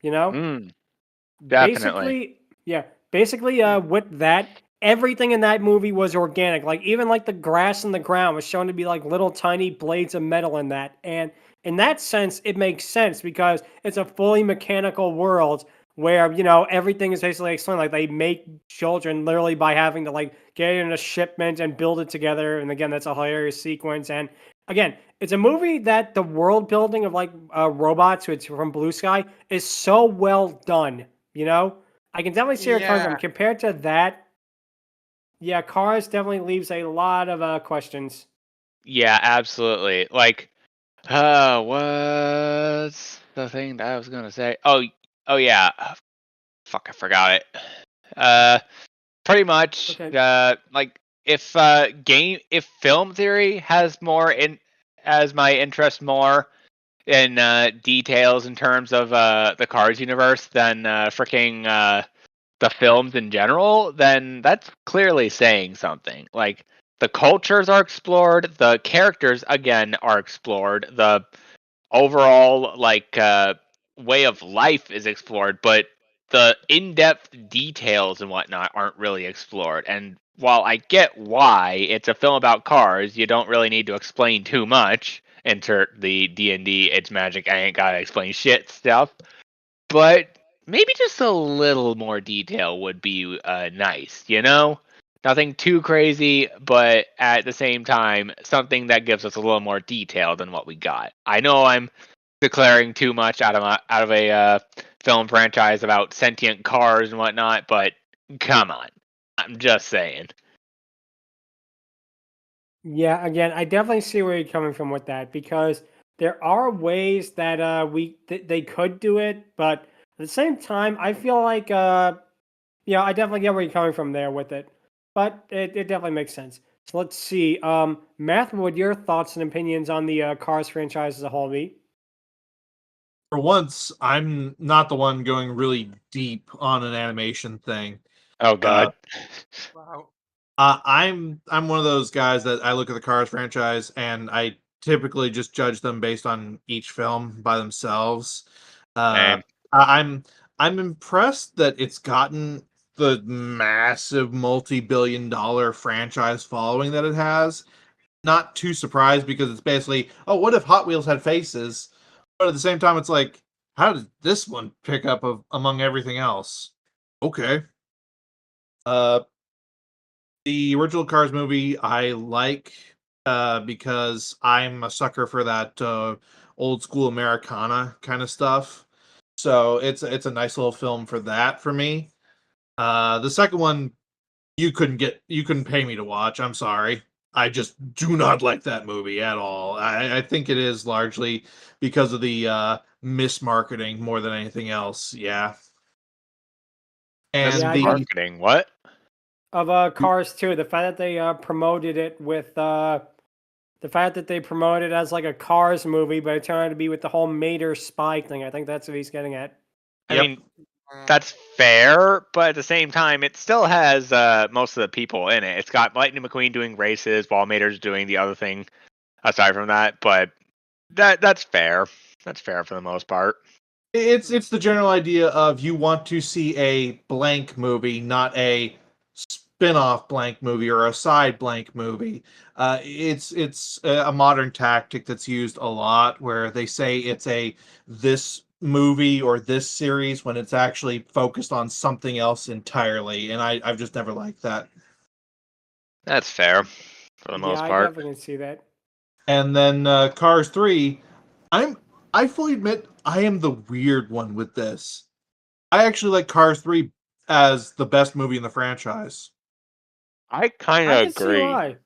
you know? Definitely. Basically, with that, everything in that movie was organic. Like, even like the grass in the ground was shown to be like little tiny blades of metal in that. And in that sense, it makes sense because it's a fully mechanical world where, everything is basically explained. Like, they make children literally by having to like get it in a shipment and build it together. And again, that's a hilarious sequence. And again, it's a movie that the world building of like robots, which from Blue Sky, is so well done. I can definitely see where you're coming from. Yeah. Compared to that, yeah, Cars definitely leaves a lot of questions. Yeah, absolutely. Like, what's the thing that I was gonna say? Oh yeah. Fuck, I forgot it. Pretty much. Okay. Like if film theory has my interest more in details in terms of the Cars universe than freaking the films in general, then that's clearly saying something. Like the cultures are explored, the characters again are explored, the overall like way of life is explored, but the in-depth details and whatnot aren't really explored. And while I get why it's a film about cars, you don't really need to explain too much. Insert the D&D, it's magic, I ain't gotta explain shit stuff. But maybe just a little more detail would be nice, Nothing too crazy, but at the same time, something that gives us a little more detail than what we got. I know I'm declaring too much out of a film franchise about sentient cars and whatnot, but come on, I'm just saying. Yeah, again, I definitely see where you're coming from with that because there are ways that they could do it, but at the same time, I feel like I definitely get where you're coming from there with it, but it definitely makes sense. So let's see, Math, what would your thoughts and opinions on the Cars franchise as a whole be? For once, I'm not the one going really deep on an animation thing. Oh god. Wow. I'm one of those guys that I look at the Cars franchise and I typically just judge them based on each film by themselves. Same. I'm impressed that it's gotten the massive multi-billion-dollar franchise following that it has. Not too surprised because it's basically, oh, what if Hot Wheels had faces? But at the same time, it's like, how did this one pick up among everything else? Okay. The original Cars movie I like because I'm a sucker for that old school Americana kind of stuff. So it's a nice little film for that for me. The second one you couldn't pay me to watch. I'm sorry. I just do not like that movie at all. I think it is largely because of the mismarketing more than anything else. Yeah. And Yeah, I the guess- Marketing, what? Of Cars 2, the fact that they promoted it with the fact that they promoted it as like a Cars movie, but it turned out to be with the whole Mater spy thing. I think that's what he's getting at. I Yep. mean, that's fair, but at the same time, it still has most of the people in it. It's got Lightning McQueen doing races while Mater's doing the other thing aside from that, but that's fair. That's fair for the most part. It's the general idea of you want to see a blank movie, not a spin-off blank movie or a side blank movie. It's a modern tactic that's used a lot where they say it's a this movie or this series when it's actually focused on something else entirely, and I've just never liked that. That's fair for the Yeah, most I part. definitely can see that. And then Cars 3, I fully admit I am the weird one with this. I actually like Cars 3 as the best movie in the franchise. I kind I of can see agree. why.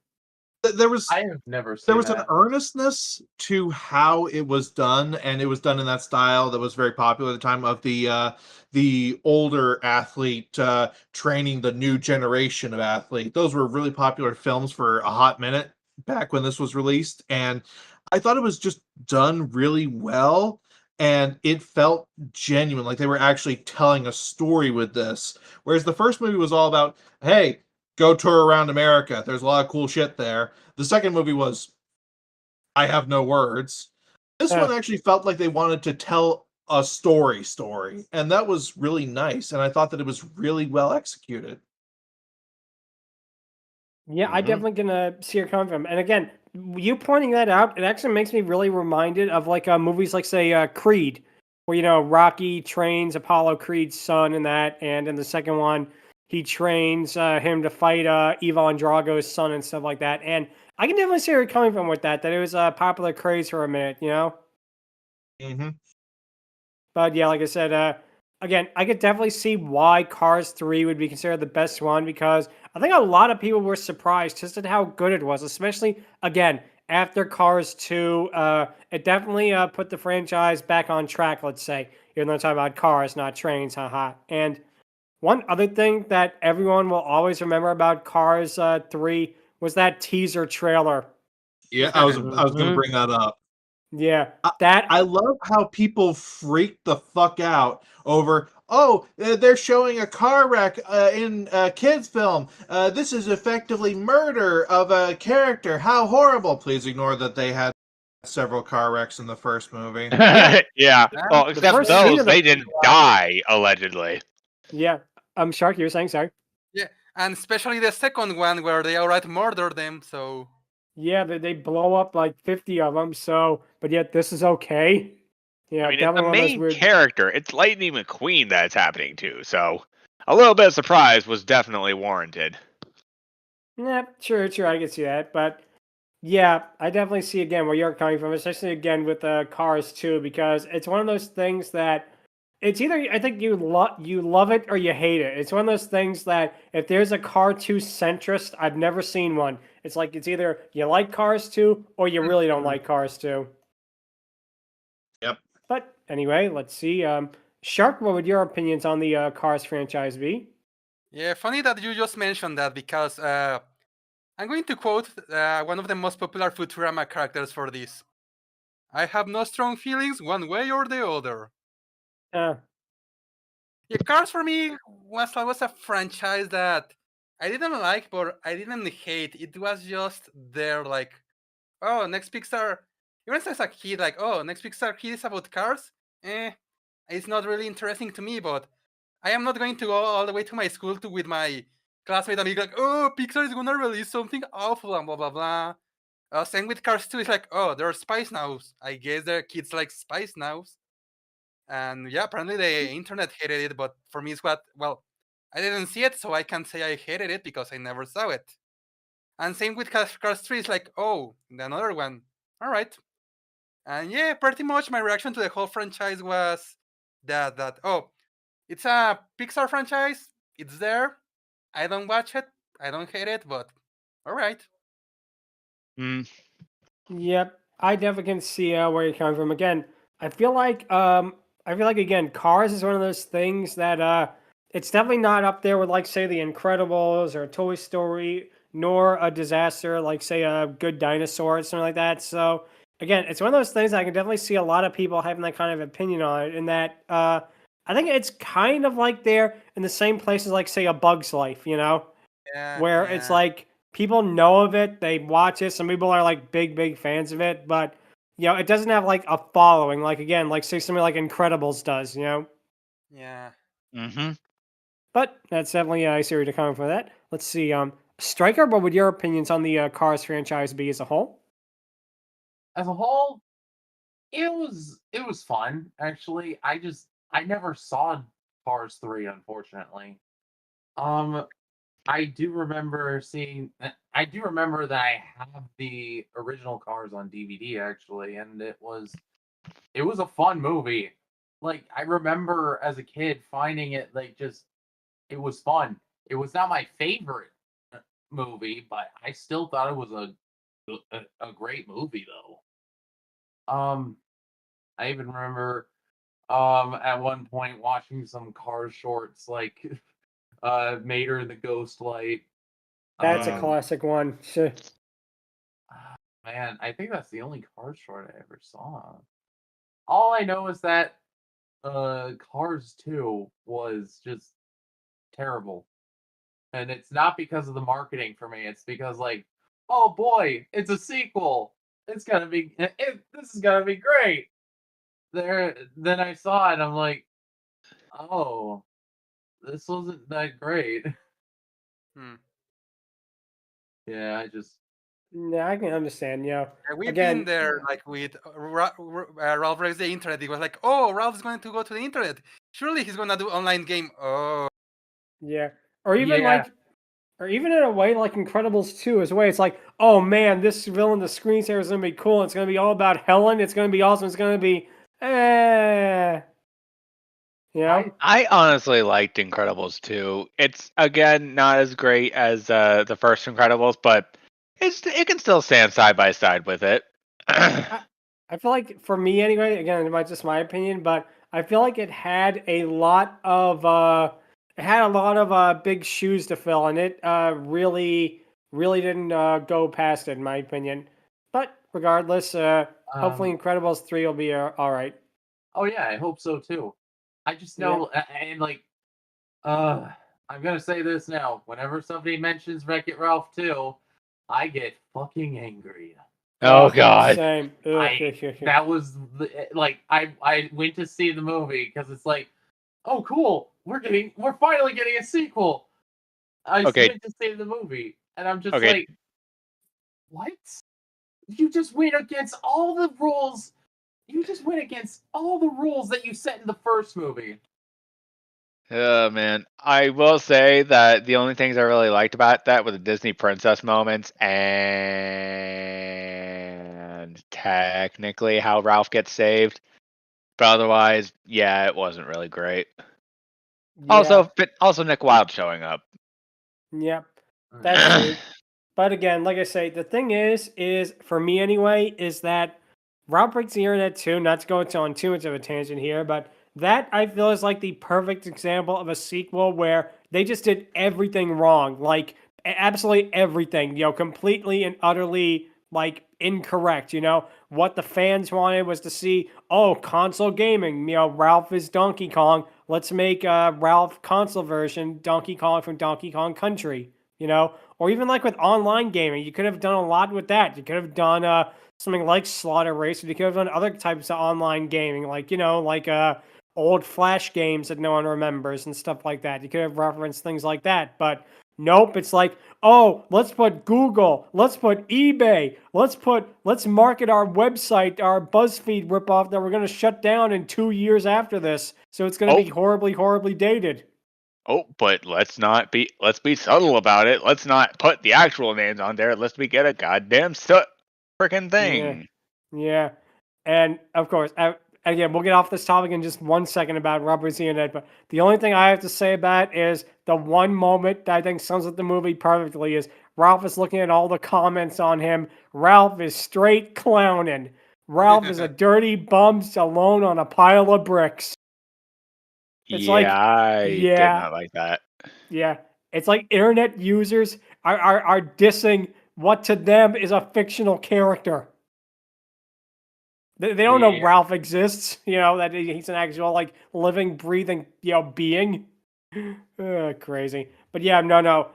There was I have never there seen was an that. earnestness to how it was done, and it was done in that style that was very popular at the time of the older athlete training the new generation of athlete. Those were really popular films for a hot minute back when this was released, and I thought it was just done really well, and it felt genuine, like they were actually telling a story with this. Whereas the first movie was all about, hey, go tour around America. There's a lot of cool shit there. The second movie was, I have no words. This Uh, one actually felt like they wanted to tell a story, and that was really nice. And I thought that it was really well executed. Yeah, I Mhm. definitely can see where you're coming from. And again, you pointing that out, it actually makes me really reminded of like movies like say Creed, where Rocky trains Apollo Creed's son in that, and in the second one, he trains him to fight Ivan Drago's son and stuff like that. And I can definitely see where you're coming from with that. That it was a popular craze for a minute, you know. Mm-hmm. But yeah, like I said, again, I could definitely see why Cars 3 would be considered the best one because I think a lot of people were surprised just at how good it was, especially, again, after Cars 2. It definitely put the franchise back on track, let's say, even though I'm talking about cars, not trains, haha. And one other thing that everyone will always remember about Cars 3 was that teaser trailer. Yeah, I was going to Mhm. bring that up. Yeah, I, that I love how people freak the fuck out over, oh, they're showing a car wreck in a kid's film. This is effectively murder of a character. How horrible. Please ignore that they had several car wrecks in the first movie. yeah, Yeah. Yeah. Well, the except first scene those, of the they didn't die, allegedly. yeah. Shark, you were saying, sorry. Yeah, and especially the second one where they outright murder them. So Yeah, they blow up like 50 of them. So, but yet this is okay. I Yeah, mean, it's the definitely one of those main weird. character. It's Lightning McQueen that it's happening to, so a little bit of surprise was definitely warranted. Yeah, sure, I can see that. But yeah, I definitely see again where you're coming from, especially again with Cars too, because it's one of those things that it's either I think you love it or you hate it. It's one of those things that if there's a Car 2 centrist, I've never seen one. It's like it's either you like Cars 2 or you really don't like Cars 2. Yep. But anyway, let's see. Shark, what would your opinions on the Cars franchise be? yeah, funny that you just mentioned that because I'm going to quote one of the most popular Futurama characters for this. I have no strong feelings one way or the other. Uh, Yeah, Cars for me was a franchise that I didn't like, but I didn't hate. It was just there, like, oh, next Pixar. Even as a kid, like, oh, next Pixar kid is about cars. It's not really interesting to me. But I am not going to go all the way to my school to with my classmate and be like, oh, Pixar is gonna release something awful and blah blah blah. Same with Cars 2. It's like, oh, there are spice nows. I guess their kids like spice nows. And yeah, apparently the internet hated it, but for me, it's what, well, I didn't see it, so I can't say I hated it because I never saw it. And same with Cars 3, it's like, oh, another one. All right. And yeah, pretty much my reaction to the whole franchise was that oh, it's a Pixar franchise. It's there. I don't watch it. I don't hate it, but all right. Mm. yep, I definitely can see where you're coming from. Again, I feel like again, Cars is one of those things that it's definitely not up there with like say The Incredibles or Toy Story, nor a disaster like say a Good Dinosaur or something like that. So again, it's one of those things I can definitely see a lot of people having that kind of opinion on it. In that, I think it's kind of like they're in the same places like say A Bug's Life, Yeah, where it's yeah. like people know of it, they watch it. Some people are like big fans of it, but it doesn't have like a following. Like again, like say something like Incredibles does. Yeah. Mm-hmm. But that's definitely I see where you're coming from that. Let's see, Stryker, what would your opinions on the Cars franchise be as a whole? As a whole, It was fun, actually. I never saw Cars 3, unfortunately. Um, I do remember I do remember that I have the original Cars on DVD, actually, and it was a fun movie. Like, I remember as a kid finding it, like, just it was fun. It was not my favorite movie, but I still thought it was a great movie, though. I even remember at one point watching some Cars shorts, like Mater and the Ghost Light. That's a Um, classic one. Sure. Man, I think that's the only Cars short I ever saw. All I know is that Cars 2 was just terrible. And it's not because of the marketing for me. It's because, like, oh boy, it's a sequel. This is gonna be great. Then I saw it and I'm like, oh, this wasn't that great. Hmm. Yeah, I just Yeah, I can understand. Yeah, we've Again, been there, like with Ralph Breaks the Internet. It was like, oh, Ralph's going to go to the internet. Surely he's gonna do online game. Oh, yeah, or even Yeah. or even in a way like Incredibles 2 as a way. It's like, oh man, this villain, the screensaver is gonna be cool. It's gonna be all about Helen. It's gonna be awesome. It's gonna be, you know. I honestly liked Incredibles 2. It's again not as great as the first Incredibles, but it can still stand side by side with it. I feel like for me anyway, again, it might just my opinion, but I feel like it had a lot of big shoes to fill, and it really didn't go past it, in my opinion. But regardless, hopefully Incredibles 3 will be all right. Oh yeah, I hope so too. I just Yeah. know, and like, I'm gonna say this now. Whenever somebody mentions Wreck-It Ralph 2, I get fucking angry. Oh god. Same. That was like I went to see the movie because it's like, oh cool, we're finally getting a sequel. I Okay. went to see the movie, and I'm just Okay. like, what? You just went against all the rules. You just went against all the rules that you set in the first movie. Oh man, I will say that the only things I really liked about that were the Disney princess moments and technically how Ralph gets saved. But otherwise, yeah, it wasn't really great. Yeah. Also Nick Wilde showing up. Yep. That's true. But again, like I say, the thing is for me anyway, is that Rob Breaks the Internet 2, not to go on too much of a tangent here, but that I feel is like the perfect example of a sequel where they just did everything wrong. Like absolutely everything, completely and utterly like incorrect. What the fans wanted was to see, oh, console gaming, Ralph is Donkey Kong. Let's make Ralph console version Donkey Kong from Donkey Kong Country, or even like with online gaming, you could have done a lot with that. You could have done something like Slaughter Race, or you could have done other types of online gaming, like old Flash games that no one remembers and stuff like that. You could have referenced things like that, but nope. It's like, oh, let's put Google, let's put eBay, let's market our website, our BuzzFeed ripoff that we're going to shut down in 2 years after this, so it's going to be horribly dated. Oh, but let's be subtle about it. Let's not put the actual names on there. Let's get a goddamn freaking thing. Yeah. And of course, again, we'll get off this topic in just 1 second about Robert Zeonet, but the only thing I have to say about it is the one moment that I think sums up the movie perfectly is Ralph is looking at all the comments on him. Ralph is straight clowning. Ralph is a dirty bum alone on a pile of bricks. It's I did not like that. Yeah. It's like internet users are dissing what to them is a fictional character. They don't know Ralph exists, that he's an actual like living, breathing, being. Crazy. But yeah, no.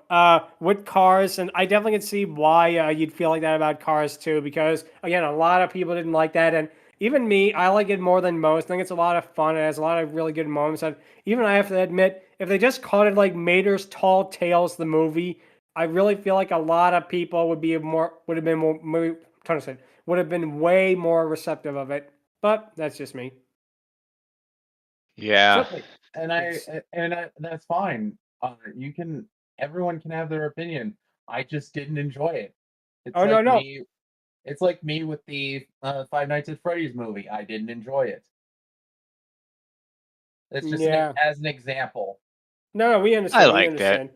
With Cars, and I definitely can see why you'd feel like that about Cars too, because again, a lot of people didn't like that, and even me, I like it more than most. I think it's a lot of fun. It has a lot of really good moments, and even I have to admit, if they just called it like Mater's Tall Tales, the movie, I really feel like a lot of people would have been way more receptive of it. But that's just me. Yeah. Exactly. And that's fine. Everyone can have their opinion. I just didn't enjoy it. It's Oh, like no. me. It's like me with the Five Nights at Freddy's movie. I didn't enjoy it. It's just Yeah. as an example. No, we understand. We liked it. understand.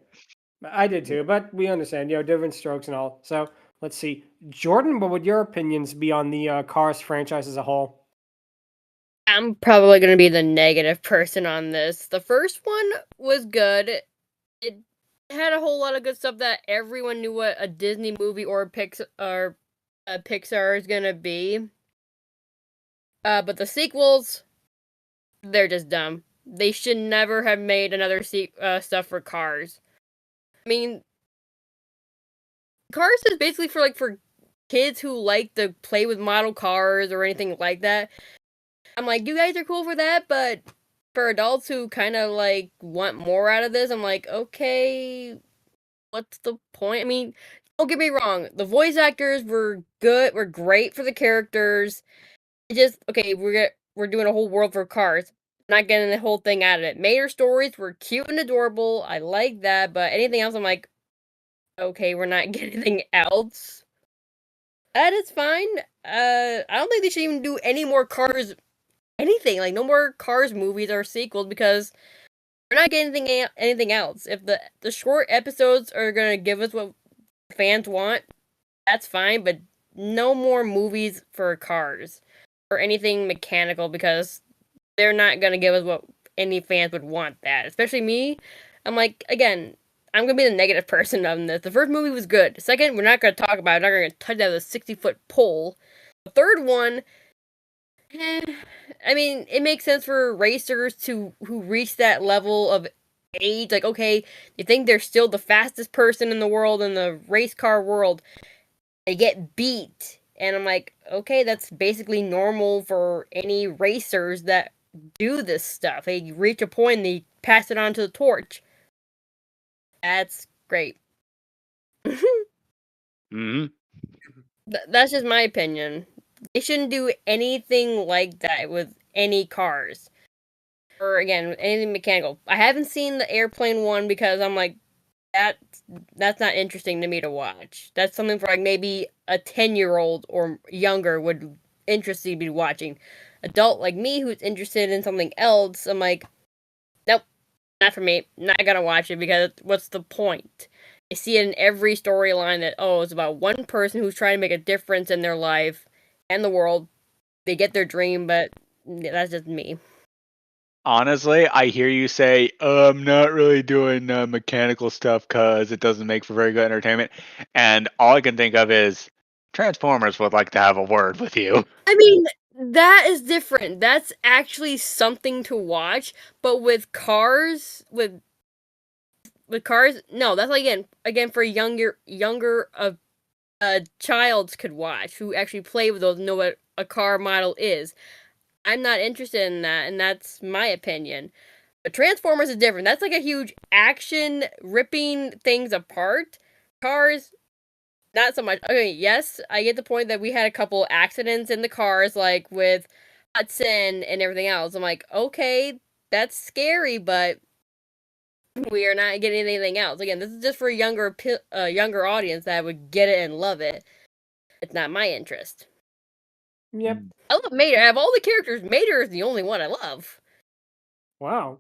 I did too, but we understand, different strokes and all. So let's see. Jordan, what would your opinions be on the Cars franchise as a whole? I'm probably going to be the negative person on this. The first one was good. It had a whole lot of good stuff that everyone knew what a Disney movie or a Pixar is going to be. But the sequels, they're just dumb. They should never have made another stuff for Cars. I mean, Cars is basically for kids who like to play with model cars or anything like that. I'm like, you guys are cool for that, but for adults who kind of want more out of this, I'm like, okay, what's the point? I mean, don't get me wrong, the voice actors were good, were great for the characters. It just okay, we're doing a whole world for Cars, not getting the whole thing out of it. Mater stories were cute and adorable. I like that, but anything else, I'm like, okay, we're not getting anything else. That is fine. I don't think they should even do any more Cars. Anything no more Cars movies or sequels because we're not getting anything else. If the short episodes are gonna give us what fans want, that's fine. But no more movies for Cars or anything mechanical because they're not gonna give us what any fans would want. That especially me. I'm like again. I'm gonna be the negative person on this. The first movie was good. The second, we're not gonna talk about it. We're not gonna touch that with a 60-foot pole. The third one. I mean, it makes sense for racers who reach that level of age. Like, okay, you think they're still the fastest person in the world in the race car world. They get beat. And I'm like, okay, that's basically normal for any racers that do this stuff. They reach a point and they pass it on to the torch. That's great. Hmm. That's just my opinion. They shouldn't do anything like that with any cars. Or again, anything mechanical. I haven't seen the airplane one because I'm like, that's not interesting to me to watch. That's something for maybe a 10-year-old or younger would interested to be watching. Adult like me who's interested in something else, I'm like, nope, not for me. Not gonna watch it because what's the point? I see it in every storyline that it's about one person who's trying to make a difference in their life and the world. They get their dream, but that's just me. Honestly, I hear you say, I'm not really doing mechanical stuff because it doesn't make for very good entertainment. And all I can think of is Transformers would like to have a word with you. I mean, that is different. That's actually something to watch. But with cars, with cars, no, that's again for younger childs could watch who actually play with those, know what a car model is. I'm not interested in that, and that's my opinion. But Transformers is different. That's like a huge action, ripping things apart. Cars, not so much. Okay, yes, I get the point that we had a couple accidents in the cars, like with Hudson and everything else. I'm like, okay, that's scary, but we are not getting anything else. Again, this is just for a younger audience that would get it and love it. It's not my interest. Yep. I love Mater. Out of all the characters, Mater is the only one I love. Wow.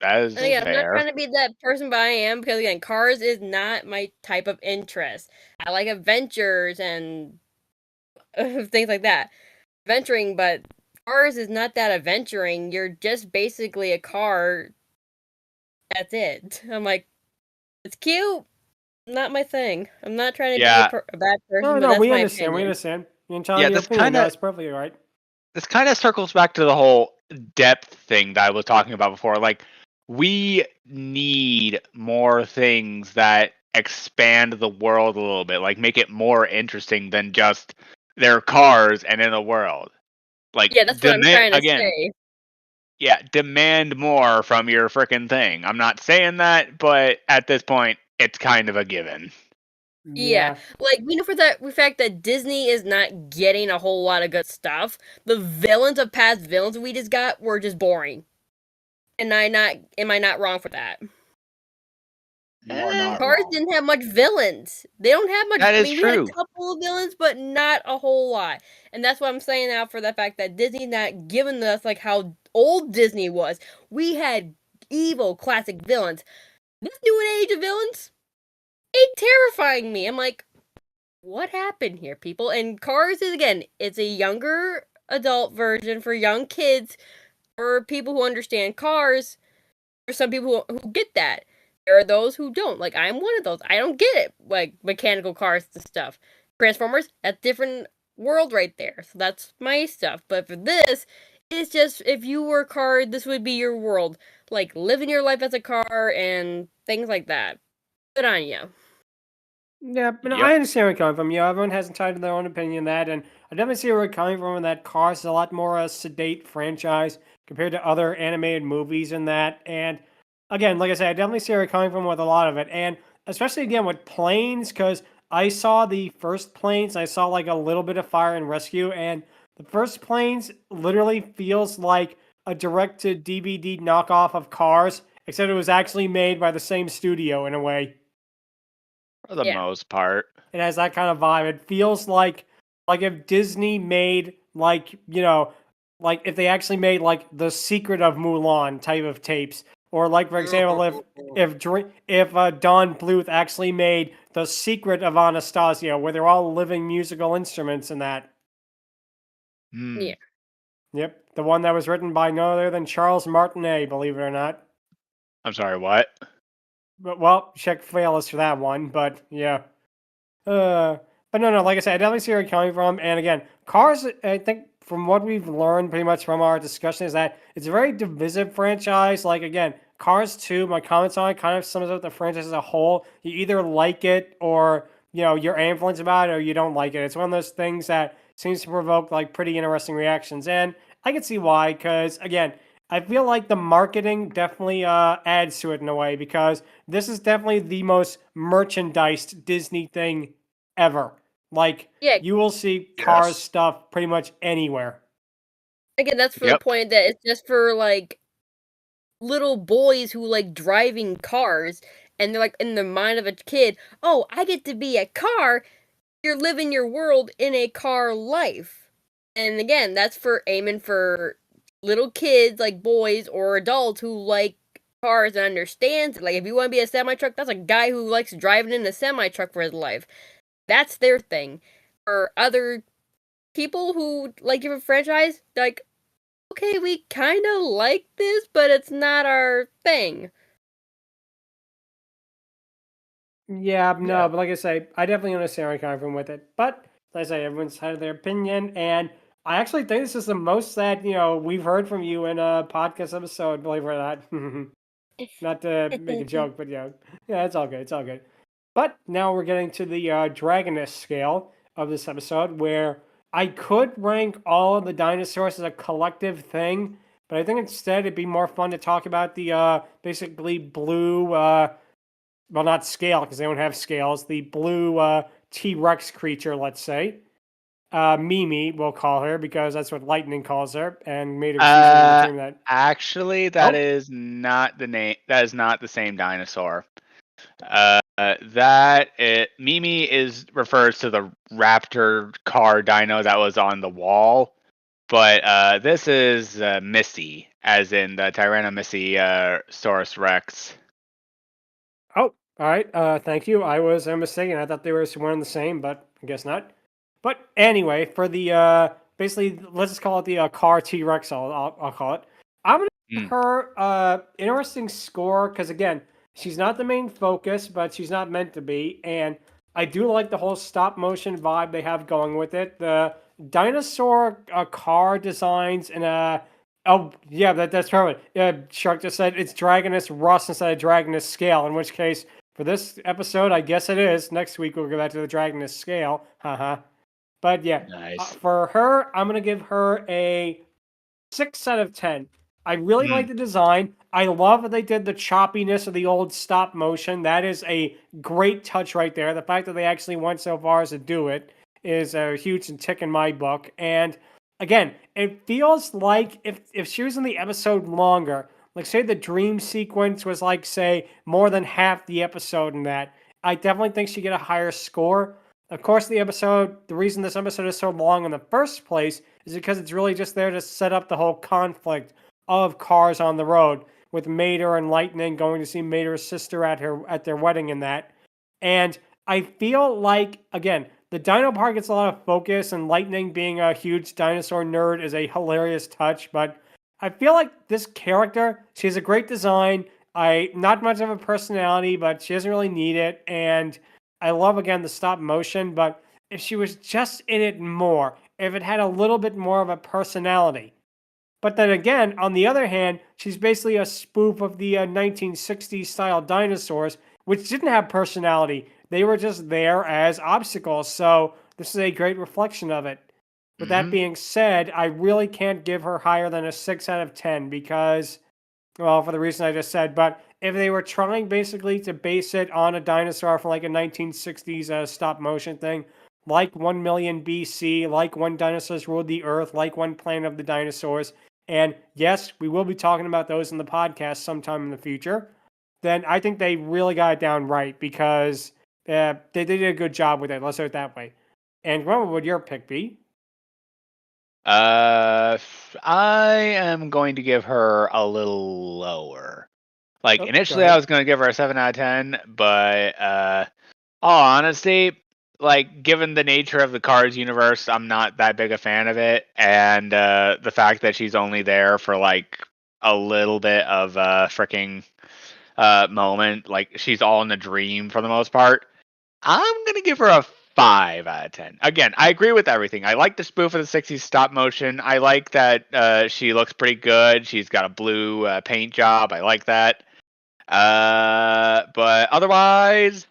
That is And again, I'm not fair. trying to be that person, but I am because again, Cars is not my type of interest. I like adventures and things like that, adventuring, but Cars is not that adventuring. You're just basically a car. That's it. I'm like, it's cute, not my thing. I'm not trying to be Yeah. a bad person, No, but no, that's we my understand. We opinion. understand. Entirely Yeah, your that's opinion. kinda- That's perfectly right. This kind of circles back to the whole depth thing that I was talking about before. Like, we need more things that expand the world a little bit, like make it more interesting than just their cars and in the world. Like, Yeah, that's what I'm trying to again, say. yeah, demand more from your frickin' thing. I'm not saying that, but at this point, it's kind of a given. Yeah, like we know for the fact that Disney is not getting a whole lot of good stuff. The villains of past villains we just got were just boring, and am I not wrong for that? You are not Cars wrong. didn't have much villains. They don't have much. That I is mean, we had true. a couple of villains, but not a whole lot. And that's what I'm saying now for the fact that Disney's not giving us like how old Disney was. We had evil classic villains. This new age of villains, they terrifying me. I'm like, what happened here, people? And Cars is again, it's a younger adult version for young kids, for people who understand cars, for some people who get that. There are those who don't. Like, I'm one of those. I don't get it. Like, mechanical cars and stuff. Transformers, that's different world right there. So that's my stuff. But for this, it's just, if you were a car, this would be your world. Like, living your life as a car and things like that. Good on you. Yeah, but Yep. I understand where you're coming from. Everyone has entitled to their own opinion on that, and I definitely see where you're coming from in that Cars is a lot more a sedate franchise compared to other animated movies in that. And again, like I said, I definitely see where you're coming from with a lot of it. And especially again with planes, because I saw the first planes, I saw like a little bit of Fire and Rescue, and the first planes literally feels like a direct to DVD knockoff of Cars, except it was actually made by the same studio in a way. For the Yeah. most part. It has that kind of vibe. It feels like if Disney made like if they actually made like the Secret of Mulan type of tapes, or like for example if Don Bluth actually made the Secret of Anastasia, where they're all living musical instruments in that. Hmm. Yeah. Yep, the one that was written by no other than Charles Martinet, believe it or not. I'm sorry, what? But well, check failures for that one. But yeah. But no, like I said, I definitely see where you're coming from. And again, Cars, I think from what we've learned pretty much from our discussion is that it's a very divisive franchise. Like again, Cars 2, my comments on it kind of sums up the franchise as a whole. You either like it or, you're ambivalent about it, or you don't like it. It's one of those things that seems to provoke like pretty interesting reactions. And I can see why, because again, I feel like the marketing definitely adds to it in a way, because this is definitely the most merchandised Disney thing ever. Like, Yeah. you will see Cars Yes. stuff pretty much anywhere. Again, that's for Yep. the point that it's just for like little boys who like driving cars, and they're like in the mind of a kid, oh, I get to be a car. You're living your world in a car life. And again, that's for aiming for little kids, like boys or adults who like cars and understands it. Like, if you want to be a semi truck, that's a guy who likes driving in a semi truck for his life. That's their thing. For other people who like different franchise, they're like, okay, we kind of like this, but it's not our thing. Yeah, no, Yeah. but like I say, I definitely understand where you're coming from with it. But like I say, everyone's had their opinion, and I actually think this is the most that we've heard from you in a podcast episode. Believe it or not, not to make a joke, but yeah, it's all good. It's all good. But now we're getting to the Dragoness Scale of this episode, where I could rank all of the dinosaurs as a collective thing, but I think instead it'd be more fun to talk about the basically blue. Well, not scale, because they don't have scales. The blue T-Rex creature, let's say. Mimi, we'll call her, because that's what Lightning calls her, and made her choose between that. Actually, that Oh. is not the name. That is not the same dinosaur. Mimi refers to the raptor car dino that was on the wall, but this is Missy, as in the Tyrannosaurus Rex. Oh, all right. Thank you. I was mistaken. I thought they were one and the same, but I guess not. But anyway, for the basically, let's just call it the car T-Rex. I'll call it. I'm gonna give her interesting score, because again, she's not the main focus, but she's not meant to be, and I do like the whole stop motion vibe they have going with it. The dinosaur car designs and oh yeah, that's right. Shark just said it's Dragoness Rust instead of Dragoness Scale, in which case for this episode, I guess it is. Next week we'll go back to the Dragoness Scale. Haha. But yeah, Nice. for her, I'm gonna give her a 6 out of 10. I really like the design. I love that they did the choppiness of the old stop motion. That is a great touch right there. The fact that they actually went so far as to do it is a huge tick in my book. And again, it feels like if she was in the episode longer, like say the dream sequence was like say more than half the episode in that, I definitely think she'd get a higher score. Of course, the reason this episode is so long in the first place is because it's really just there to set up the whole conflict of cars on the road, with Mater and Lightning going to see Mater's sister at their wedding and that. And I feel like again, the Dino Park gets a lot of focus, and Lightning being a huge dinosaur nerd is a hilarious touch, but I feel like this character, she has a great design. Not much of a personality, but she doesn't really need it. And I love again the stop motion, but if she was just in it more, if it had a little bit more of a personality. But then again, on the other hand, she's basically a spoof of the 1960s style dinosaurs, which didn't have personality. They were just there as obstacles. So this is a great reflection of it. With that being said, I really can't give her higher than a 6 out of 10 because, well, for the reason I just said. But if they were trying basically to base it on a dinosaur from like a 1960s stop motion thing, like 1 million BC, like when dinosaurs ruled the earth, like when Planet of the Dinosaurs, and yes, we will be talking about those in the podcast sometime in the future, then I think they really got it down right because they did a good job with it. Let's say it that way. And what would your pick be? I am going to give her a little lower. Like, Oh, go initially ahead. I was going to give her a 7 out of 10, but all honesty, like, given the nature of the Cars universe, I'm not that big a fan of it. And the fact that she's only there for, like, a little bit of a freaking moment, like, she's all in the dream for the most part, I'm going to give her a 5 out of 10. Again, I agree with everything. I like the spoof of the 60s stop motion. I like that she looks pretty good. She's got a blue paint job. I like that. But otherwise,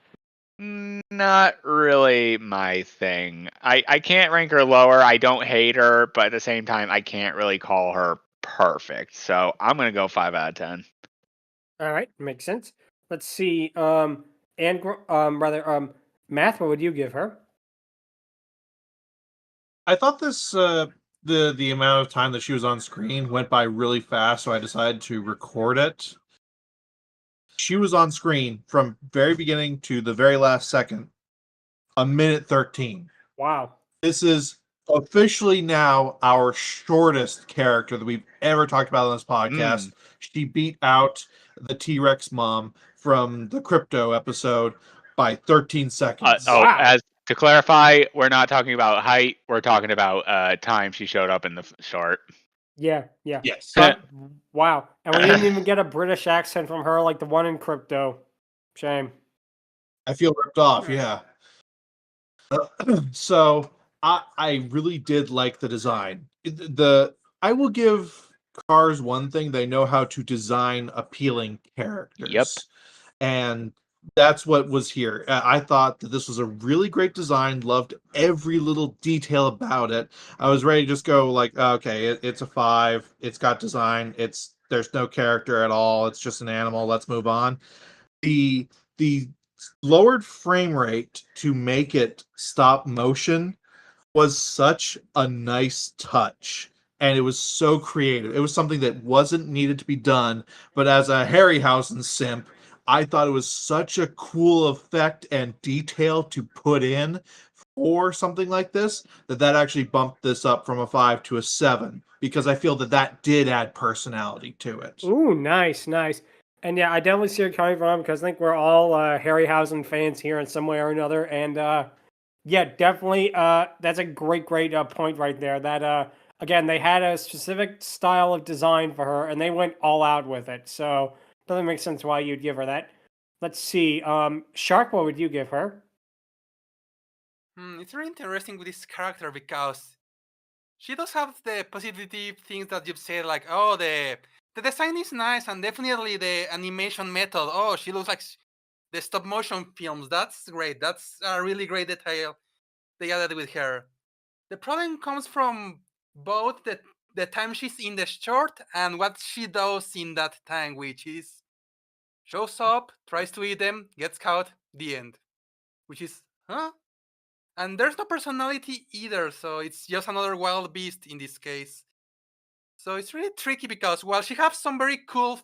not really my thing. I can't rank her lower. I don't hate her, but at the same time, I can't really call her perfect. So I'm going to go 5 out of 10. All right, makes sense. Let's see. Math, what would you give her? I thought this the amount of time that she was on screen went by really fast, so I decided to record it. She was on screen from very beginning to the very last second, a minute 13. Wow. This is officially now our shortest character that we've ever talked about on this podcast. She beat out the T-Rex mom from the Crypto episode by 13 seconds. Wow. As to clarify, we're not talking about height. We're talking about time she showed up in the short. Yeah. Yes. But, wow. And we didn't even get a British accent from her like the one in Crypto. Shame. I feel ripped off, yeah. So I really did like the design. I will give Cars one thing: they know how to design appealing characters. Yep. And that's what was here. I thought that this was a really great design. Loved every little detail about it. I was ready to just go like, okay, it's a 5. It's got design. There's no character at all. It's just an animal. Let's move on. The lowered frame rate to make it stop motion was such a nice touch, and it was so creative. It was something that wasn't needed to be done, but as a Harryhausen simp, I thought it was such a cool effect and detail to put in for something like this that actually bumped this up from a 5 to a 7, because I feel that did add personality to it. Ooh, nice. And yeah, I definitely see where you're coming from because I think we're all Harryhausen fans here in some way or another. And yeah, definitely, that's a great point right there. That again, they had a specific style of design for her, and they went all out with it. So doesn't make sense why you'd give her that. Let's see, Shark, what would you give her? It's very interesting with this character because she does have the positive things that you've said, like, oh, the design is nice, and definitely the animation method. Oh, she looks like the stop motion films. That's great. That's a really great detail they added with her. The problem comes from both the the time she's in the short and what she does in that time, which is shows up, tries to eat them, gets caught, the end. Which is, huh? And there's no personality either, so it's just another wild beast in this case. So it's really tricky because while she has some very cool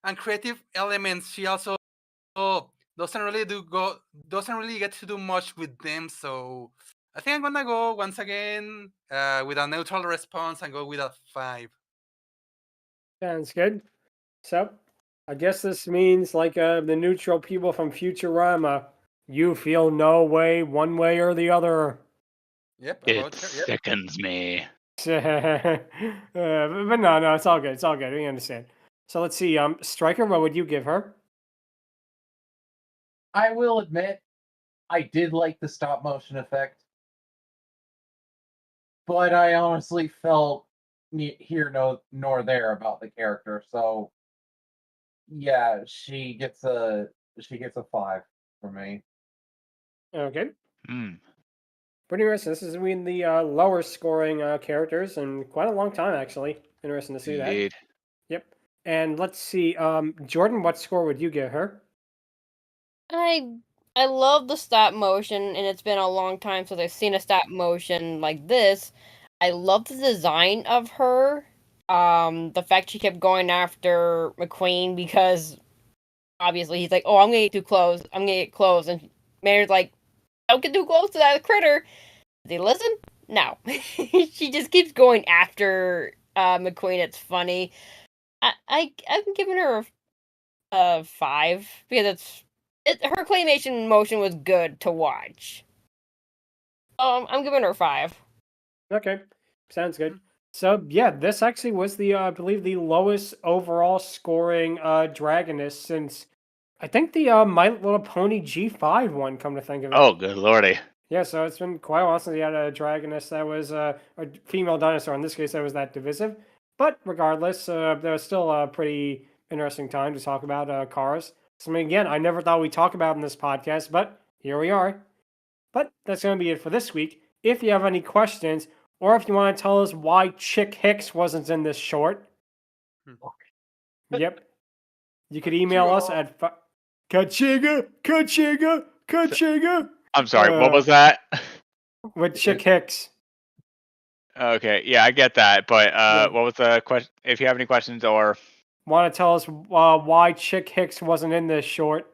and creative elements, she also doesn't really get to do much with them. So I think I'm gonna go once again with a neutral response and go with a 5. Sounds good. So, I guess this means, like the neutral people from Futurama, you feel no way, one way or the other. Yep. It sickens me. But no, it's all good. It's all good. We understand. So let's see. Stryker, what would you give her? I will admit, I did like the stop motion effect, but I honestly felt here nor there about the character. So yeah, she gets a 5 from me. Okay. Hmm. Pretty interesting. This is one of the lower scoring characters in quite a long time, actually. Interesting to see that. Indeed. Yep. And let's see. Jordon, what score would you give her? I love the stop motion, and it's been a long time since I've seen a stop motion like this. I love the design of her. The fact she kept going after McQueen because obviously he's like, "Oh, I'm gonna get too close. I'm gonna get close," and Mayor's like, "Don't get too close to that critter." Does he listen? No. She just keeps going after McQueen. It's funny. I'm giving her a 5 because her claymation motion was good to watch. I'm giving her 5. Okay. Sounds good. So, yeah, this actually was I believe, the lowest overall scoring Dragoness since, I think, the My Little Pony G5 one, come to think of it. Oh, good lordy. Yeah, so it's been quite a while since you had a Dragoness that was a female dinosaur. In this case, that was that divisive. But regardless, there was still a pretty interesting time to talk about cars. So, I mean, again, I never thought we'd talk about in this podcast, but here we are. But that's going to be it for this week. If you have any questions, or if you want to tell us why Chick Hicks wasn't in this short, yep, you could email us at Kachiga. I'm sorry, what was that? With Chick Hicks. Okay, yeah, I get that, but Yeah. what was the question? If you have any questions or Want to tell us why Chick Hicks wasn't in this short?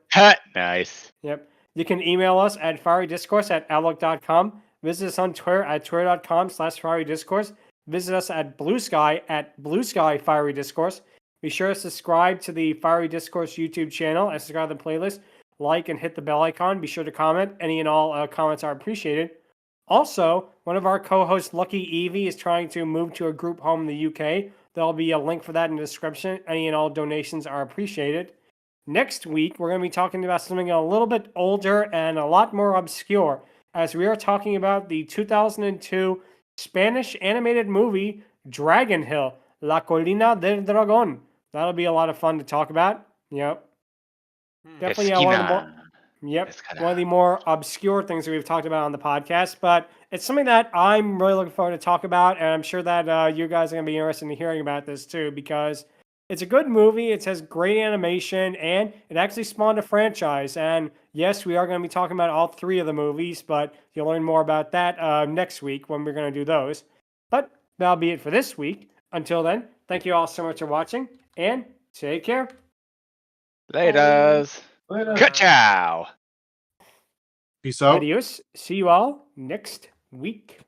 nice. Yep. You can email us at fiorydiscourse@outlook.com. Visit us on Twitter at twitter.com/fiorydiscourse. Visit us at Blue Sky at Blue Sky Fiery Discourse. Be sure to subscribe to the Fiery Discourse YouTube channel and subscribe to the playlist. Like and hit the bell icon. Be sure to comment. Any and all comments are appreciated. Also, one of our co-hosts, Lucky Evie, is trying to move to a group home in the UK. There'll be a link for that in the description. Any and all donations are appreciated. Next week, we're going to be talking about something a little bit older and a lot more obscure, as we are talking about the 2002 Spanish animated movie Dragon Hill, La Colina del Dragón. That'll be a lot of fun to talk about. Yep. Definitely one of the more obscure things that we've talked about on the podcast, but it's something that I'm really looking forward to talk about, and I'm sure that you guys are going to be interested in hearing about this too, because it's a good movie, it has great animation, and it actually spawned a franchise. And yes, we are going to be talking about all 3 of the movies, but you'll learn more about that next week when we're going to do those. But that'll be it for this week. Until then, thank you all so much for watching, and take care. Laters. Ka-chow. Peace out. Adios. See you all next week.